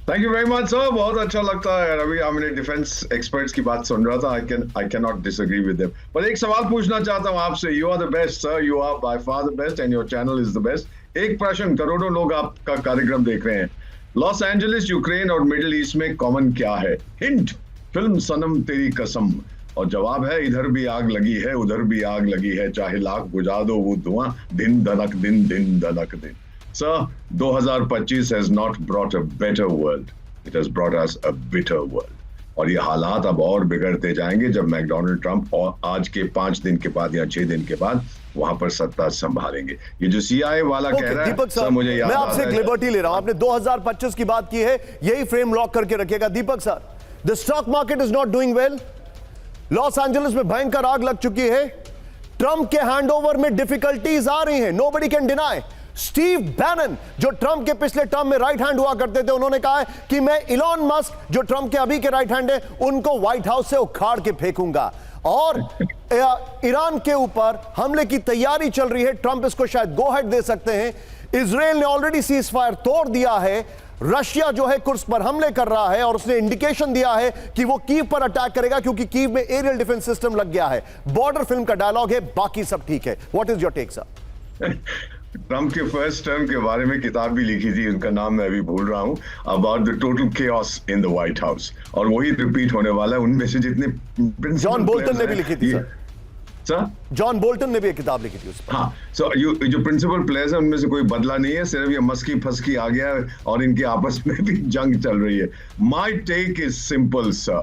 Thank you very much sir, बहुत अच्छा लगता है। अभी हमने डिफेंस एक्सपर्ट्स की बात सुन रहा था, I can not disagree with them. पर एक सवाल पूछना चाहता हूं आपसे। You are the best sir, you are by far the best and your channel is the best. एक प्रश्न, करोड़ों लोग आपका कार्यक्रम देख रहे हैं। लॉस एंजलिस, यूक्रेन और मिडिल ईस्ट में कॉमन क्या है? हिंट, फिल्म सनम तेरी कसम। और जवाब है, इधर भी आग लगी है, उधर भी आग लगी है, चाहे लाख बुझा दो वो धुआं, दिन धड़क दिन, दिन धड़क दिन। Sir, 2025 has not brought a better world. It has brought us a bitter world. और ये हालात अब और बिगड़ते जाएंगे जब मैकडोनल्ड ट्रंप और आज के 5 दिन के बाद या 6 दिन के बाद वहां पर सत्ता संभालेंगे। ये जो CIA वाला कह रहा है, दीपक सर, मुझे याद मैं आपसे एक लिबर्टी ले रहा हूं। आपने 2025 की बात की है, यही फ्रेम लॉक करके रखिएगा। Deepak sir, the stock market is not doing well, Los Angeles में भयंकर आग लग चुकी है, ट्रंप के हैंडओवर में डिफिकल्टीज आ रही हैं, nobody can deny. Steve Bannon, जो ट्रंप के पिछले टर्म में राइट हैंड हुआ करते थे, उन्होंने कहा है कि मैं इलॉन मस्क, जो ट्रंप के अभी के राइट हैंड है, उनको व्हाइट हाउस से उखाड़ के फेंकूंगा। और ईरान के ऊपर हमले की तैयारी चल रही है, ट्रंप इसको शायद गो हेड दे सकते हैं। इजराइल ने ऑलरेडी सीज फायर तोड़ दिया है, रशिया जो है कुर्स पर हमले कर रहा है और उसने इंडिकेशन दिया है कि वो कीव पर अटैक करेगा क्योंकि कीव में एरियल डिफेंस सिस्टम लग गया है। बॉर्डर फिल्म का डायलॉग है, बाकी सब ठीक है। What is your take sir? Trump के फर्स्ट टर्म के बारे में किताब भी लिखी थी, उनका नाम मैं अभी भूल रहा हूं, about the total chaos in the white house, और वही रिपीट होने वाला है। उनमें से जितने जॉन बोल्टन ने भी लिखी थी सर, जॉन बोल्टन ने भी एक किताब लिखी थी उस पर। हाँ, सो जो प्रिंसिपल प्लेयर्स हैं उनमें से कोई बदला नहीं है, सिर्फ ये मस्की फसकी आ गया है और इनके आपस में भी जंग चल रही है। My take is simple sir,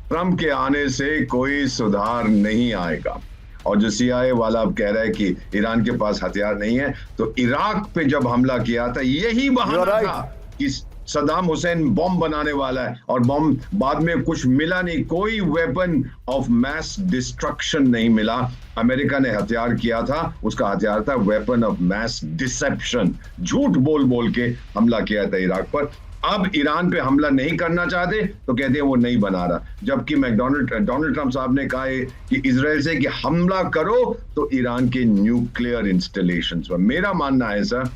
Trump के आने से कोई सुधार नहीं आएगा। और जो CIA वाला अब कह रहा है कि ईरान के पास हथियार नहीं है, तो इराक पे जब हमला किया था यही बहाना था कि सद्दाम हुसैन बॉम्ब बनाने वाला है, और बॉम्ब बाद में कुछ मिला नहीं, कोई वेपन ऑफ मैस डिस्ट्रक्शन नहीं मिला। अमेरिका ने हथियार किया था, उसका हथियार था वेपन ऑफ मैस डिसेप्शन, झूठ बोल बोल के हमला किया था इराक पर। अब ईरान पे हमला नहीं करना चाहते तो कहते हैं वो नहीं बना रहा, जबकि डोनाल्ड ट्रंप साहब ने कहा है कि इजराइल से कि हमला करो तो ईरान के न्यूक्लियर इंस्टॉलेशंस पर। मेरा मानना है sir,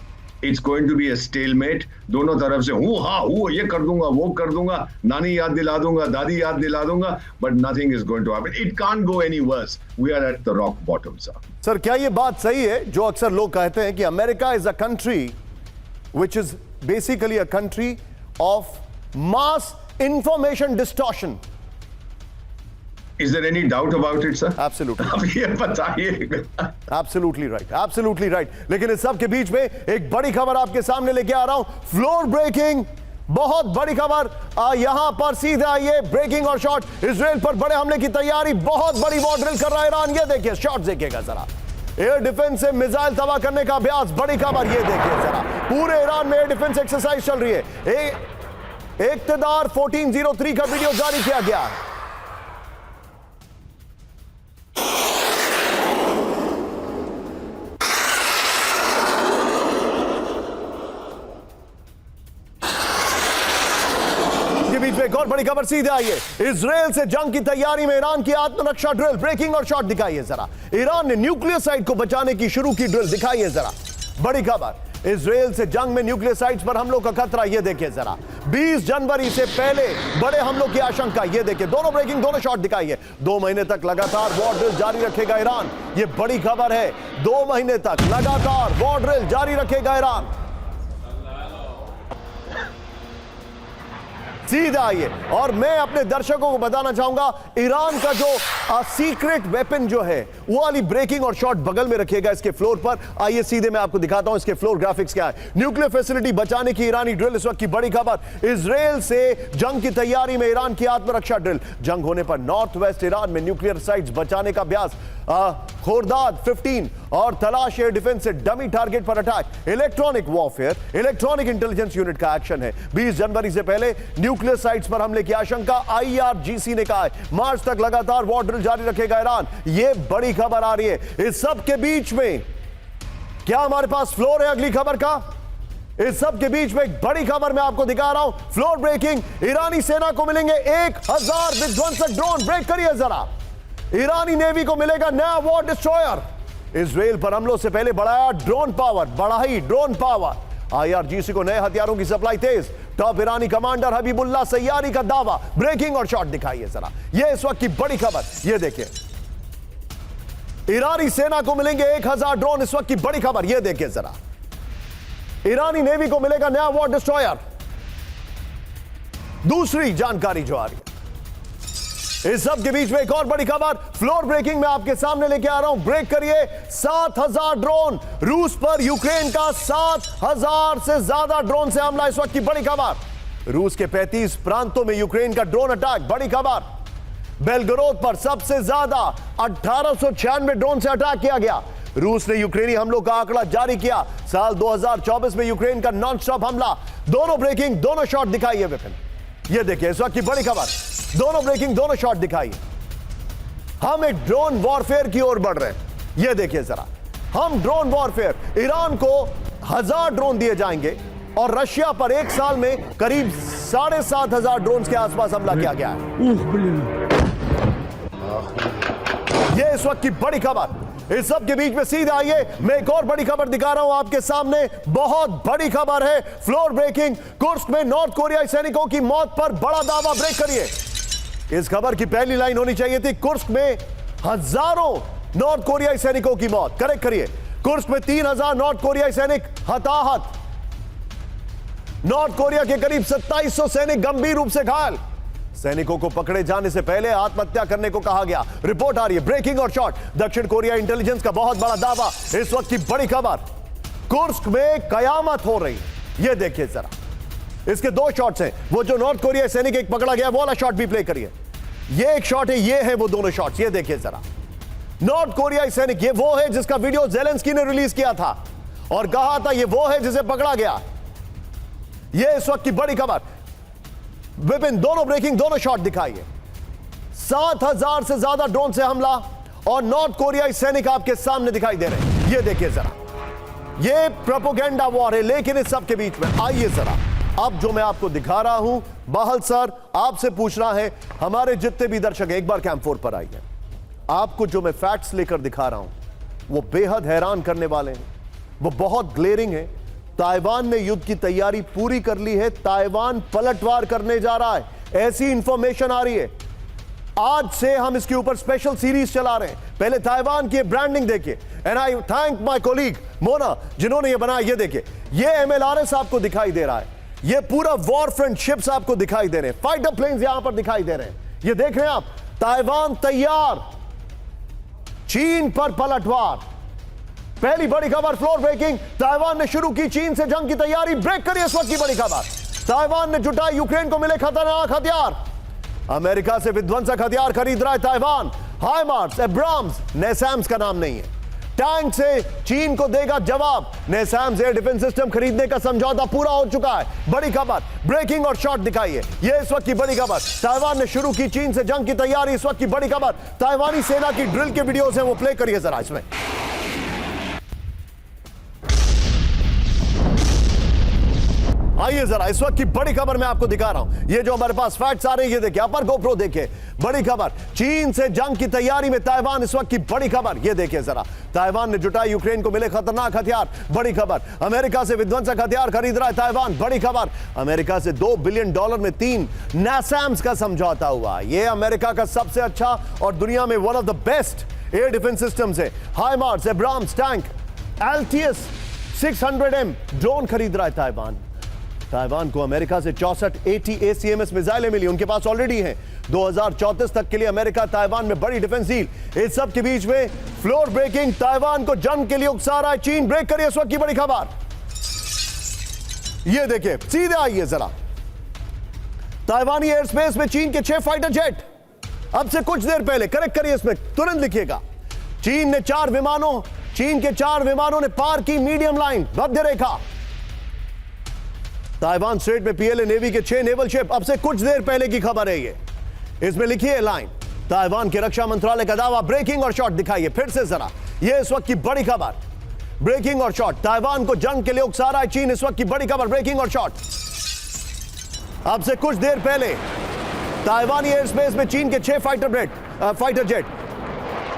it's going to be a stalemate, दोनों तरफ से हूँ ये कर दूंगा, वो कर दूंगा, नानी याद दिला दूंगा, दादी याद दिला दूंगा, but nothing is going to happen. It can't go any worse, we are at the rock bottom sir. Sir, क्या ये बात सही है जो अक्सर लोग कहते हैं कि America is a country which is basically a country of mass information distortion? Is there any doubt about it, sir? Absolutely. अब ये बताइए। Absolutely right. Absolutely right. लेकिन इस सब के बीच में एक बड़ी खबर आपके सामने लेके आ रहा हूं, फ्लोर ब्रेकिंग, बहुत बड़ी खबर। यहां पर सीधे आइए, ब्रेकिंग और शॉट। इजराइल पर बड़े हमले की तैयारी, बहुत बड़ी वॉर ड्रिल कर रहा है ईरान। ये देखिए, शॉट देखिएगा जरा, एयर डिफेंस से मिसाइल तबाह करने का अभ्यास। बड़ी खबर, ये देखिए जरा, पूरे ईरान में एयर डिफेंस एक्सरसाइज चल रही है। इक्तदार 1403 का वीडियो जारी किया गया। के बीच में एक और बड़ी खबर सीधे आई है, इजराइल से जंग की तैयारी में ईरान की आत्मरक्षा ड्रिल। ब्रेकिंग और शॉट दिखाइए जरा, ईरान ने न्यूक्लियर साइट को बचाने की शुरू की ड्रिल, दिखाइए जरा। बड़ी खबर, इजराइल से जंग में न्यूक्लियर साइट्स पर हमलों का खतरा। ये देखिए जरा, 20 जनवरी से पहले बड़े हमलों की आशंका। ये देखिए, दोनों ब्रेकिंग, दोनों शॉट दिखाइए। 2 महीने तक लगातार वॉर ड्रिल जारी रखेगा ईरान, ये बड़ी खबर है। 2 महीने तक लगातार वॉर ड्रिल जारी रखेगा ईरान। सीधा आइए, और मैं अपने दर्शकों को बताना चाहूंगा, ईरान का जो सीक्रेट वेपन जो है, वो वाली ब्रेकिंग और शॉट बगल में रखिएगा इसके फ्लोर पर। आइए सीधे मैं आपको दिखाता हूं इसके फ्लोर ग्राफिक्स क्या है। न्यूक्लियर फैसिलिटी बचाने की ईरानी ड्रिल, इस वक्त की बड़ी खबर। इजराइल से जंग की तैयारी में ईरान की आत्मरक्षा ड्रिल। जंग होने पर नॉर्थ वेस्ट ईरान में न्यूक्लियर साइट्स बचाने का अभ्यास। खोरदाद 15 और तलाश एयर डिफेंस से डमी टारगेट पर attack. Electronic warfare, electronic intelligence unit का एक्शन है। 20 जनवरी से पहले न्यूक्लियर साइट्स पर हमले की आशंका। IRGC ने कहा है मार्च तक लगातार वॉर ड्रिल जारी रखेगा ईरान। यह बड़ी खबर आ रही है। इस सब के बीच में क्या हमारे पास फ्लोर है अगली खबर का? इस सब के बीच में एक बड़ी खबर मैं आपको दिखा रहा हूं, फ्लोर ब्रेकिंग। ईरानी सेना को मिलेंगे 1000 विध्वंसक ड्रोन। ब्रेक करिए जरा। ईरानी नेवी को मिलेगा नया वॉर डिस्ट्रॉयर। इजराइल पर हमलों से पहले बढ़ाया ड्रोन पावर, बढ़ाई ड्रोन पावर। IRGC को नए हथियारों की सप्लाई तेज। टॉप ईरानी कमांडर हबीबुल्लाह सैयारी का दावा। ब्रेकिंग और शॉट दिखाइए जरा। यह इस वक्त की बड़ी खबर। यह देखिए, ईरानी सेना को मिलेंगे 1000 ड्रोन। इस वक्त की बड़ी खबर यह देखिए जरा। ईरानी नेवी को मिलेगा नया वॉर डिस्ट्रॉयर। दूसरी जानकारी जो आ रही है इस सब के बीच में, एक और बड़ी खबर फ्लोर ब्रेकिंग में आपके सामने लेके आ रहा हूं। ब्रेक करिए। 7000 ड्रोन। रूस पर यूक्रेन का 7000 से ज्यादा ड्रोन से हमला। इस वक्त की बड़ी खबर। रूस के 35 प्रांतों में यूक्रेन का ड्रोन अटैक। बड़ी खबर। बेलगोरोद पर सबसे ज्यादा 1896 ड्रोन से अटैक किया गया। रूस ने यूक्रेनी हमलों का आंकड़ा जारी किया। साल 2024 में यूक्रेन का नॉन स्टॉप हमला। दोनों ब्रेकिंग, दोनों शॉट दिखाइए विपिन। ये देखिए इस वक्त की बड़ी खबर। दोनों ब्रेकिंग, दोनों शॉट दिखाइए। हम एक ड्रोन वॉरफेयर की ओर बढ़ रहे हैं। ये देखिए जरा। हम ड्रोन वॉरफेयर, ईरान को 1000 ड्रोन दिए जाएंगे और रशिया पर एक साल में करीब 7500 ड्रोन के आसपास हमला किया गया है। यह इस वक्त की बड़ी खबर। इस सब के बीच में सीधे आइए, मैं एक और बड़ी खबर दिखा रहा हूं आपके सामने। बहुत बड़ी खबर है, फ्लोर ब्रेकिंग। कुर्स्क में नॉर्थ कोरियाई सैनिकों की मौत पर बड़ा दावा। ब्रेक करिए। इस खबर की पहली लाइन होनी चाहिए थी, कुर्स्क में हजारों नॉर्थ कोरियाई सैनिकों की मौत। करेक्ट करिए। कुर्स्क में 3000 नॉर्थ कोरियाई सैनिक हताहत। नॉर्थ कोरिया के करीब 2700 सैनिक गंभीर रूप से घायल। सैनिकों को पकड़े जाने से पहले आत्महत्या करने को कहा गया। रिपोर्ट आ रही है, ब्रेकिंग और शॉट। दक्षिण कोरिया इंटेलिजेंस का बहुत बड़ा दावा। इस वक्त की बड़ी खबर, कुर्स्क में कयामत हो रही है। यह देखिए जरा। इसके दो शॉट्स हैं। वो जो नॉर्थ कोरिया सैनिक एक पकड़ा गया, वो वाला शॉट भी प्ले करिए। ये एक शॉट है, ये है वो दोनों शॉट्स। ये देखिए जरा। नॉर्थ कोरियाई सैनिक, ये वो है जिसका वीडियो ज़ेलेंस्की ने रिलीज किया था और कहा था ये वो है जिसे पकड़ा गया। ये इस वक्त की बड़ी खबर। विपिन, दोनों ब्रेकिंग, दोनों शॉट दिखाइए। 7000 से ज्यादा ड्रोन से हमला और नॉर्थ कोरियाई सैनिक आपके सामने दिखाई दे रहे हैं। ये देखिए जरा। ये प्रोपेगेंडा वॉर है। लेकिन इस सब के बीच में आइए जरा, अब जो मैं आपको दिखा रहा हूं, बाहल सर आपसे पूछना है, हमारे जितने भी दर्शक हैं, एक बार कैंप 4 पर आइए। आपको जो मैं फैक्ट्स लेकर दिखा रहा हूं वो बेहद हैरान करने वाले हैं, वो बहुत ग्लेरिंग है। ताइवान ने युद्ध की तैयारी पूरी कर ली है। ताइवान पलटवार करने जा रहा है, ऐसी इंफॉर्मेशन आ रही है। आज से हम इसके ऊपर स्पेशल सीरीज चला रहे हैं। पहले ताइवान की ब्रांडिंग देखिए। And I thank my colleague Mona जिन्होंने ये बनाया। ये देखिए, ये MLRS आपको दिखाई दे रहा है। ये पूरा वॉर फ्रंट शिप्स आपको दिखाई दे रहे हैं। फाइटर प्लेन्स यहां पर दिखाई दे रहे हैं। ये देख रहे हैं आप, ताइवान तैयार, चीन पर पलटवार। पहली बड़ी खबर, फ्लोर ब्रेकिंग। ताइवान ने शुरू की चीन से जंग की तैयारी। ब्रेक करिए इस वक्त की बड़ी खबर। ताइवान ने जुटाई, यूक्रेन को मिले खतरनाक हथियार। अमेरिका से विध्वंसक हथियार खरीद रहा है ताइवान। हाइमार्स, एब्राम्स, नेसैम्स का नाम नहीं है। टैंक से चीन को देगा जवाब। नेसैम्स एयर डिफेंस सिस्टम खरीदने का समझौता पूरा हो चुका है। बड़ी खबर, ब्रेकिंग और शॉट दिखाइए। यह इस वक्त की बड़ी खबर। ताइवान ने शुरू की चीन से जंग की तैयारी। इस वक्त की बड़ी खबर। ताइवानी सेना की ड्रिल के वीडियोस हैं, वो प्ले करिए जरा इसमें। आइए जरा, इस वक्त की बड़ी खबर मैं आपको दिखा रहा हूं। ये जो हमारे पास फैक्ट्स आ रहे हैं, ये देखिए, अपर गोप्रो देखिए। बड़ी खबर, चीन से जंग की तैयारी में ताइवान। इस वक्त की बड़ी खबर, ये देखिए जरा। ताइवान ने जुटाई, यूक्रेन को मिले खतरनाक हथियार। बड़ी खबर, अमेरिका से विध्वंसक हथियार खरीद रहा है ताइवान। बड़ी खबर, अमेरिका से $2 बिलियन में 3 NASAMS का समझौता हुआ। यह अमेरिका का सबसे अच्छा और दुनिया में one of the best air defence system है। HIMARS, Abrams tank, LTS 600M drone खरीद रहा है ताइवान। ताइवान को अमेरिका से 64 ATACMS मिसाइलें मिली, उनके पास ऑलरेडी हैं। 2034 तक के लिए अमेरिका ताइवान में बड़ी डिफेंस डील। इस सब के बीच में फ्लोर ब्रेकिंग, ताइवान को जंग के लिए उकसा रहा है चीन। ब्रेक करिए इस वक्त की बड़ी खबर। यह देखिए, सीधे आइए जरा। ताइवानी एयर स्पेस में चीन के 6 फाइटर जेट। अब से कुछ देर पहले, करेक्ट करिए इसमें, तुरंत लिखिएगा। चीन के 4 विमानों ने पार की मीडियम लाइन, मध्य रेखा। ताइवान स्ट्रेट में पीएलए नेवी के 6 नेवल शिप, अब से कुछ देर पहले की खबर है ये। इसमें लिखी है लाइन, ताइवान के रक्षा मंत्रालय का दावा, ब्रेकिंग और शॉट दिखाइए फिर से जरा, ये इस वक्त की बड़ी खबर। ब्रेकिंग और शॉट, ताइवान को जंग के लिए उकसा रहा है चीन, इस वक्त की बड़ी खबर, ब्रेकिंग और शॉट। अब से कुछ देर पहले ताइवानी एयर स्पेस में चीन के 6 फाइटर जेट।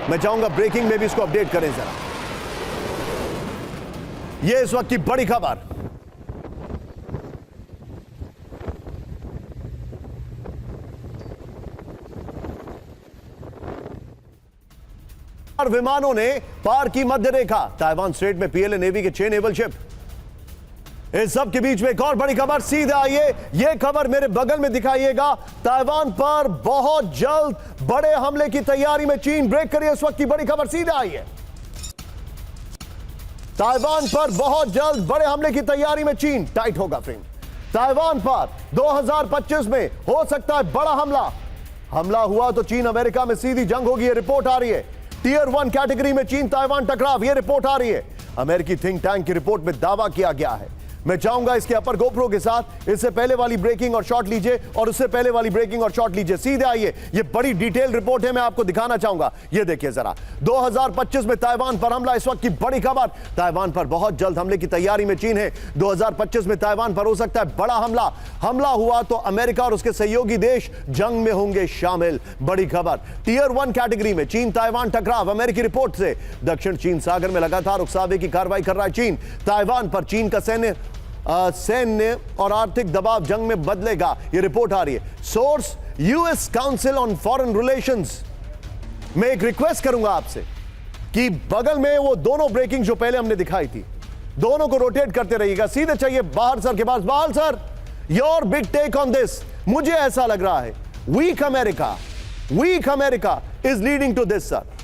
मैं चाहूंगा ब्रेकिंग में भी इसको अपडेट करें जरा, ये इस वक्त की बड़ी खबर। विमानों ने पार की मध्य रेखा, ताइवान स्ट्रेट में पीएलए नेवी के 6 नेवल शिप। इस सब के बीच में एक और बड़ी खबर, सीधे आइए, यह खबर मेरे बगल में दिखाइएगा। ताइवान पर बहुत जल्द बड़े हमले की तैयारी में चीन, ब्रेक करिए इस वक्त की बड़ी खबर, सीधे आइए। ताइवान पर बहुत जल्द बड़े हमले की तैयारी में चीन, टाइट होगा फ्रेम। ताइवान पर 2025 में हो सकता है बड़ा हमला हुआ तो चीन अमेरिका में सीधी जंग होगी, यह रिपोर्ट आ रही है। टियर 1 कैटेगरी में चीन ताइवान टकराव, यह रिपोर्ट आ रही है। अमेरिकी थिंक टैंक की रिपोर्ट में दावा किया गया है। मैं चाहूंगा इसके अपर गोप्रो के साथ इससे पहले वाली ब्रेकिंग और शॉट लीजिए और उससे पहले वाली ब्रेकिंग और शॉट लीजिए, सीधे आइए। ये बड़ी डिटेल रिपोर्ट है, मैं आपको दिखाना चाहूंगा। ये देखिए जरा, 2025 में ताइवान पर हमला, इस वक्त की बड़ी खबर। ताइवान पर बहुत जल्द हमले की तैयारी में चीन है। 2025 में ताइवान पर हो सकता है बड़ा हमला हुआ तो अमेरिका और उसके सहयोगी देश जंग में होंगे शामिल, बड़ी खबर। टियर 1 कैटेगरी में चीन ताइवान टकराव, अमेरिकी रिपोर्ट से दक्षिण चीन सागर में लगातार उकसावे की कार्रवाई कर रहा है चीन। ताइवान पर चीन का सैन्य और आर्थिक दबाव जंग में बदलेगा, यह रिपोर्ट आ रही है। Source US council on foreign relations. मैं एक रिक्वेस्ट करूंगा आपसे कि बगल में वो दोनों ब्रेकिंग जो पहले हमने दिखाई थी, दोनों को रोटेट करते रहिएगा। सीधे चाहिए बाहर सर के पास। बाहर sir, your big take on this. मुझे ऐसा लग रहा है weak America is leading to this sir.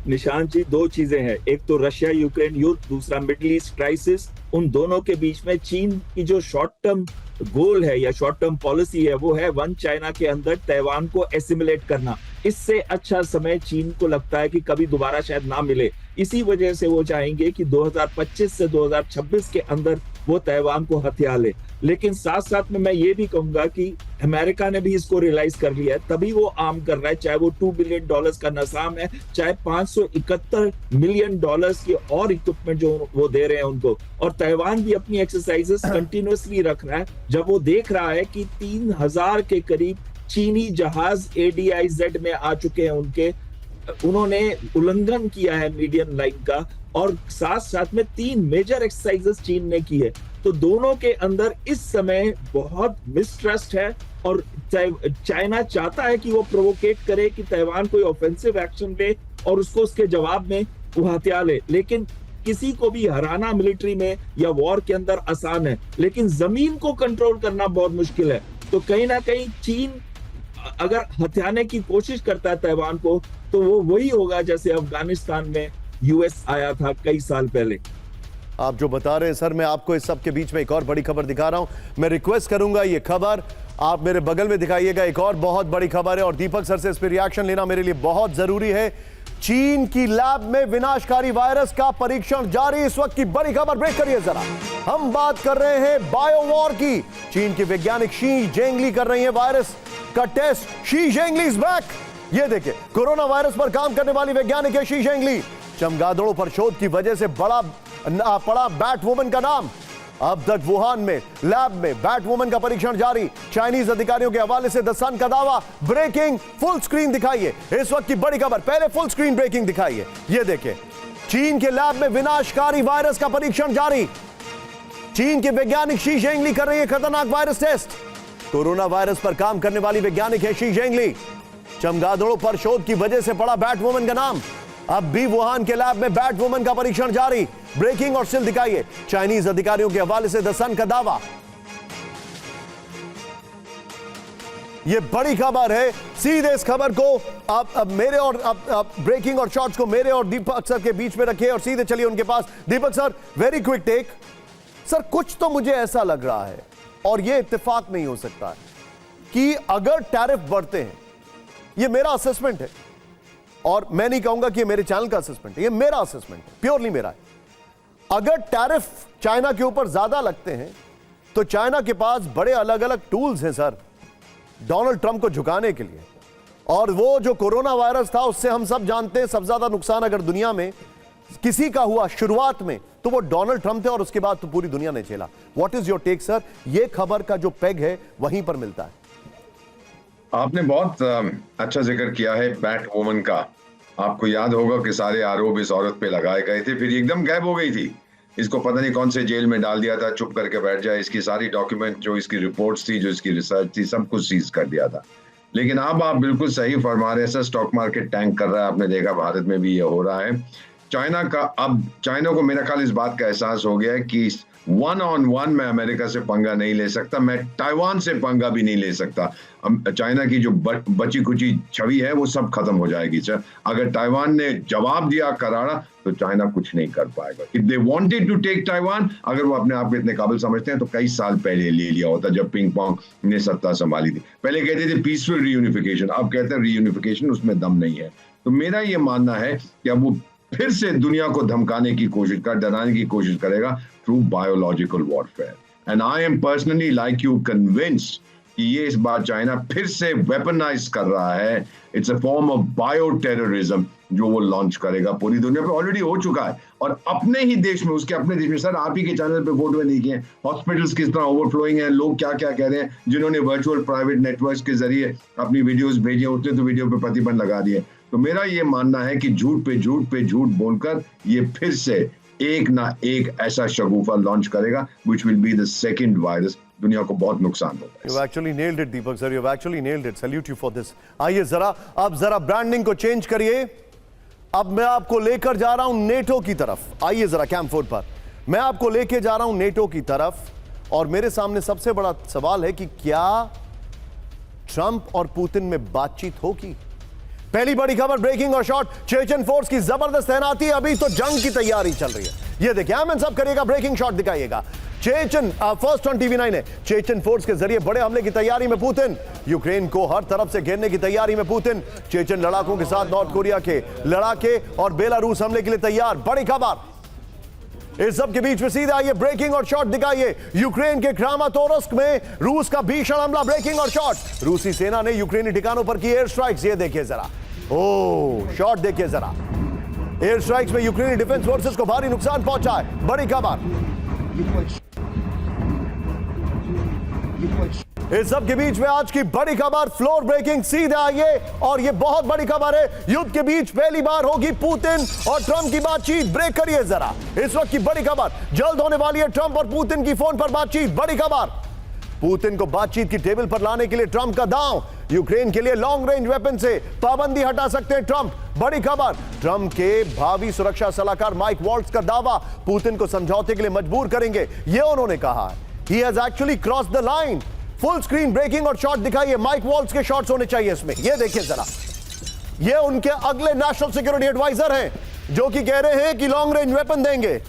Nishant ji, 2 चीजें हैं, एक तो रशिया यूक्रेन युद्ध, दूसरा मिडिल ईस्ट क्राइसिस। उन दोनों के बीच में चीन की जो शॉर्ट टर्म गोल है या शॉर्ट टर्म पॉलिसी है वो है वन चाइना के अंदर ताइवान को एसिमिलेट करना। इससे अच्छा समय चीन को लगता है कि कभी दोबारा शायद ना मिले। इसी वजह से वो चाहेंगे कि 2025 से 2026 के अंदर वो ताइवान को हथिया ले। लेकिन साथ साथ में मैं ये भी कहूंगा कि अमेरिका ने भी इसको रियलाइज कर लिया है, तभी वो आर्म कर रहा है, चाहे वो $2 बिलियन का नसाम है, चाहे $571 मिलियन की और इक्विपमेंट जो वो दे रहे हैं उनको। और ताइवान भी अपनी एक्सरसाइजेस कंटिन्यूअसली रख रहा है, जब वो देख रहा है कि 3000 के करीब चीनी जहाज ADIZ में आ चुके हैं उन्होंने उल्लंघन किया है मीडियम लाइन का, और साथ साथ में 3 मेजर एक्सरसाइजेस चीन ने की है। तो दोनों के अंदर इस समय बहुत मिसट्रस्ट है और चाइना चाहता है कि वो प्रोवोकेट करे कि ताइवान कोई ऑफेंसिव एक्शन ले और उसको उसके जवाब में वो हथिया ले। लेकिन किसी को भी हराना मिलिट्री में या वॉर के अंदर आसान है, लेकिन जमीन को कंट्रोल करना बहुत मुश्किल है। तो कहीं ना कहीं चीन अगर हथियाने की कोशिश करता है ताइवान को, तो वो वही होगा जैसे अफगानिस्तान में यूएस आया था कई साल पहले। आप जो बता रहे हैं सर, मैं आपको इस सब के बीच में एक और बड़ी खबर दिखा रहा हूं। मैं रिक्वेस्ट करूंगा ये खबर आप मेरे बगल में दिखाइएगा। एक और बहुत बड़ी खबर है और दीपक सर से इस पर रिएक्शन लेना मेरे लिए बहुत जरूरी है। चीन की लैब में विनाशकारी वायरस का परीक्षण जारी, इस वक्त की बड़ी खबर, ब्रेक करिए जरा। हम बात कर रहे हैं बायोवॉर की। चीन के वैज्ञानिक शी जेंगली कर रही है वायरस का टेस्ट। शी जेंगली इज बैक। ये देखिए, कोरोना वायरस पर काम करने वाली वैज्ञानिक है शी जेंगली। चमगादड़ों पर शोध की वजह से पड़ा बैट वुमन का नाम। अब तक वुहान में लैब में बैट वुमन का परीक्षण जारी। चाइनीज अधिकारियों के हवाले से द सन का दावा। ब्रेकिंग फुल स्क्रीन दिखाइए, इस वक्त की बड़ी खबर। पहले फुल स्क्रीन ब्रेकिंग दिखाइए। ये देखिए, चीन के लैब में विनाशकारी वायरस का परीक्षण जारी। चीन के वैज्ञानिक शी जेंगली कर रही है खतरनाक वायरस टेस्ट। कोरोना वायरस पर काम करने वाली वैज्ञानिक है शी जेंगली। चमगादड़ों पर शोध की वजह से पड़ा बैट वुमन का नाम। अब भी वुहान के लैब में बैट वुमन का परीक्षण जारी। ब्रेकिंग और स्टिल दिखाइए, चाइनीज अधिकारियों के हवाले से द सन का दावा। यह बड़ी खबर है। सीधे इस खबर को अब मेरे और ब्रेकिंग और शॉट्स को मेरे और दीपक सर के बीच में रखिए और सीधे चलिए उनके पास। Deepak sir, very quick take. Sir, कुछ तो मुझे ऐसा लग रहा है और यह इत्तेफाक नहीं हो सकता कि अगर टैरिफ बढ़ते हैं, यह मेरा असेसमेंट है, और मैं नहीं कहूंगा कि ये मेरे चैनल का असेसमेंट है, ये मेरा असेसमेंट है, प्योरली मेरा है। अगर टैरिफ चाइना के ऊपर ज्यादा लगते हैं तो चाइना के पास बड़े अलग अलग टूल्स हैं सर डोनाल्ड ट्रंप को झुकाने के लिए। और वो जो कोरोना वायरस था उससे हम सब जानते हैं सबसे ज्यादा नुकसान अगर दुनिया में किसी का हुआ शुरुआत में तो वो डोनाल्ड ट्रंप थे और उसके बाद तो पूरी दुनिया ने झेला। What is your take sir? ये खबर का जो पेग है वहीं पर मिलता है। आपने बहुत अच्छा जिक्र किया है बैट वुमन का। आपको याद होगा कि सारे आरोप इस औरत पे लगाए गए थे, फिर एकदम गायब हो गई थी। इसको पता नहीं कौन से जेल में डाल दिया था, चुप करके बैठ जाए। इसकी सारी डॉक्यूमेंट जो इसकी रिपोर्ट्स थी, जो इसकी रिसर्च थी, सब कुछ सीज कर दिया था। लेकिन अब आप बिल्कुल सही फरमा रहे हैं सर, स्टॉक मार्केट टैंक कर रहा है। आपने देखा भारत में भी ये हो रहा है। चाइना को मेरा ख्याल इस बात का एहसास हो गया है कि 1-on-1 मैं अमेरिका से पंगा नहीं ले सकता, मैं ताइवान से पंगा भी नहीं ले सकता। चाइना की जो बची कुची छवि है वो सब खत्म हो जाएगी सर। अगर ताइवान ने जवाब दिया करारा तो चाइना कुछ नहीं कर पाएगा। If they wanted to take Taiwan, अगर वो अपने आप को इतने काबिल समझते हैं तो कई साल पहले ले लिया होता, जब पिंग पोंग ने सत्ता संभाली थी। पहले कहते थे पीसफुल रीयूनिफिकेशन, अब कहते हैं रीयूनिफिकेशन, उसमें दम नहीं है। तो मेरा ये मानना है कि अब वो फिर से दुनिया को धमकाने की कोशिश डराने की कोशिश करेगा through biological warfare. And I am personally like you convinced कि ये इस बार चाइना फिर से वेपनाइज कर रहा है। It's a form of bio terrorism जो वो लॉन्च करेगा। पूरी दुनिया पे ऑलरेडी हो चुका है और अपने ही देश में, उसके अपने देश में सर, आप ही के चैनल पे फोटो नहीं किए, हॉस्पिटल्स किस तरह ओवरफ्लोइंग है, लोग क्या क्या कह रहे हैं। जिन्होंने वर्चुअल प्राइवेट नेटवर्क्स के जरिए अपनी वीडियोस भेजी, उतने तो वीडियो पे प्रतिबंध लगा दिए। तो मेरा ये मानना है कि झूठ पे झूठ बोलकर ये फिर से एक ना एक ऐसा शगुफा लॉन्च करेगा which will be the second virus। दुनिया को बहुत नुकसान होगा। You actually nailed it, Deepak sir. You've actually nailed it. Salute you for this. आइए जरा अब जरा ब्रांडिंग को चेंज करिए। अब मैं आपको लेकर जा रहा हूं नेटो की तरफ। आइए जरा कैंपफोर्ड पर मैं आपको लेके जा रहा हूं नेटो की तरफ। और मेरे सामने सबसे बड़ा सवाल है कि क्या ट्रंप और पुतिन में बातचीत होगी? पहली बड़ी खबर, ब्रेकिंग और शॉर्ट, चेचन फोर्स की जबरदस्त तैनाती, अभी तो जंग की तैयारी चल रही है। ये देखिए, हम सब करिएगा, ब्रेकिंग शॉट दिखाइएगा। चेचन फर्स्ट ऑन TV9 है। चेचन फोर्स के जरिए बड़े हमले की तैयारी में पुतिन, यूक्रेन को हर तरफ से घेरने की तैयारी में पुतिन। चेचन लड़ाकों के साथ नॉर्थ कोरिया के लड़ाके और बेलारूस हमले के लिए तैयार। बड़ी खबर इस सब के बीच में सीधा ये ब्रेकिंग और शॉट दिखाइए। यूक्रेन के क्रामातोर्स्क में रूस का भीषण हमला, ब्रेकिंग और शॉट। रूसी सेना ने यूक्रेनी ठिकानों पर की एयर स्ट्राइक्स। ये देखिए जरा, ओ शॉट देखिए जरा। एयर स्ट्राइक्स में यूक्रेनी डिफेंस फोर्सेस को भारी नुकसान पहुंचा है। बड़ी खबर इस सब के बीच में आज की बड़ी खबर, फ्लोर ब्रेकिंग, सीधे आइए। और ये बहुत बड़ी खबर है, युद्ध के बीच पहली बार होगी पुतिन और ट्रंप की बातचीत। ब्रेक करिए जरा, इस वक्त की बड़ी खबर, जल्द होने वाली है ट्रंप और पुतिन की फोन पर बातचीत। बड़ी खबर, पुतिन को बातचीत की टेबल पर लाने के लिए ट्रंप का दांव। यूक्रेन के लिए लॉन्ग रेंज वेपन से पाबंदी हटा सकते हैं ट्रंप। बड़ी खबर, ट्रंप के भावी सुरक्षा सलाहकार माइक वॉल्ट्ज का दावा, पुतिन को समझौते के लिए मजबूर करेंगे, ये उन्होंने कहा। He has actually cross the line. Full screen breaking और शॉट दिखाइए, माइक वॉल्ट्ज के शॉट्स होने चाहिए इसमें। ये देखिए जरा, ये उनके अगले नेशनल सिक्योरिटी एडवाइजर हैं जो कि कह रहे हैं कि लॉन्ग रेंज वेपन देंगे।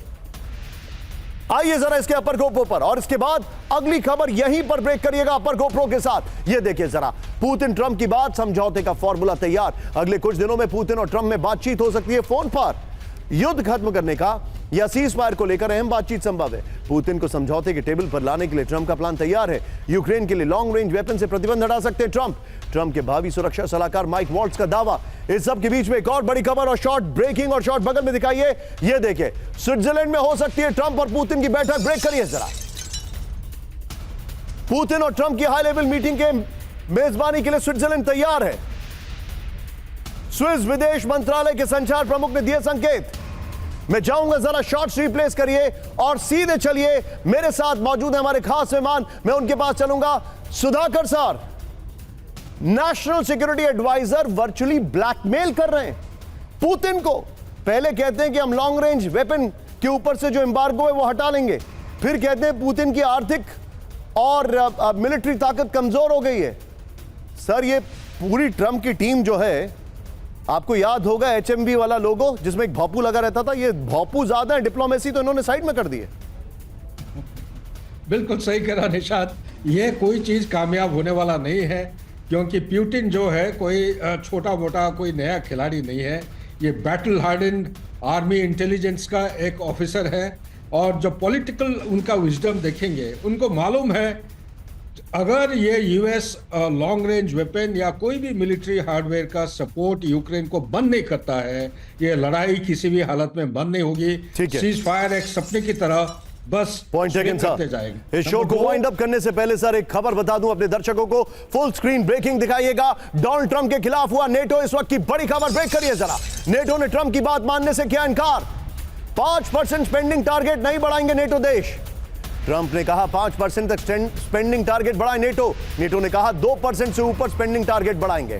आइए जरा इसके अपर गोप्रो पर, और इसके बाद अगली खबर यहीं पर ब्रेक करिएगा अपर गोप्रो के साथ। ये देखिए जरा, पुतिन ट्रंप की बात, समझौते का फॉर्मूला तैयार। अगले कुछ दिनों में पुतिन और ट्रंप में बातचीत हो सकती है फोन पर। युद्ध खत्म करने का या सीजफायर को लेकर अहम बातचीत संभव है। पुतिन को समझौते के टेबल पर लाने के लिए ट्रंप का प्लान तैयार है। यूक्रेन के लिए लॉन्ग रेंज वेपन से प्रतिबंध हटा सकते हैं ट्रंप के भावी सुरक्षा सलाहकार माइक वॉल्ट्ज का दावा। इस सब के बीच में एक और बड़ी खबर और शॉर्ट, ब्रेकिंग और शॉर्ट बगल में दिखाइए। ये देखिए, स्विट्जरलैंड में हो सकती है ट्रंप और पुतिन की बैठक। ब्रेक करिए जरा, पुतिन और ट्रंप की हाई लेवल मीटिंग के मेजबानी के लिए स्विट्जरलैंड तैयार है। स्विस विदेश मंत्रालय के संचार प्रमुख ने दिए संकेत। मैं चाहूंगा जरा शॉर्ट्स रिप्लेस करिए और सीधे चलिए, मेरे साथ मौजूद है हमारे खास मेहमान, मैं उनके पास चलूंगा। Sudhakar sir, national security adviser virtually blackmail कर रहे हैं पुतिन को। पहले कहते हैं कि हम लॉन्ग रेंज वेपन के ऊपर से जो एम्बार्गो है वो हटा लेंगे, फिर कहते हैं पुतिन की आर्थिक और मिलिट्री ताकत कमजोर हो गई है। सर, ये पूरी ट्रंप की टीम जो है, आपको याद होगा HMV वाला लोगो जिसमें एक भोंपू लगा रहता था, ये भोंपू ज्यादा है, डिप्लोमेसी तो इन्होंने साइड में कर दी है। बिल्कुल सही कह रहा निशांत, ये कोई चीज कामयाब होने वाला नहीं है। क्योंकि पुतिन जो है कोई छोटा मोटा कोई नया खिलाड़ी नहीं है। ये बैटल हार्डन आर्मी इंटेलिजेंस का एक ऑफिसर है, और जो पॉलिटिकल उनका विजडम देखेंगे, उनको मालूम है अगर ये यूएस लॉन्ग रेंज वेपन या कोई भी मिलिट्री हार्डवेयर का सपोर्ट यूक्रेन को बंद नहीं करता है, ये लड़ाई किसी भी हालत में बंद नहीं होगी। ठीक है। सीज फायर एक सपने की तरह बस पॉइंट टेकन करते सर। जाएंगे। इस शो को वाइंड अप करने से पहले सर एक खबर बता दूं अपने दर्शकों को, फुल स्क्रीन ब्रेकिंग दिखाइएगा। डोनाल्ड ट्रंप के खिलाफ हुआ नेटो इस वक्त की बड़ी खबर, ब्रेक करिए जरा। नेटो ने ट्रंप की बात मानने से किया इनकार, 5% स्पेंडिंग टारगेट नहीं बढ़ाएंगे नेटो देश। ट्रंप ने कहा 5% तक स्पेंडिंग टारगेट बढ़ाए नेटो ने कहा 2% से ऊपर स्पेंडिंग टारगेट बढ़ाएंगे।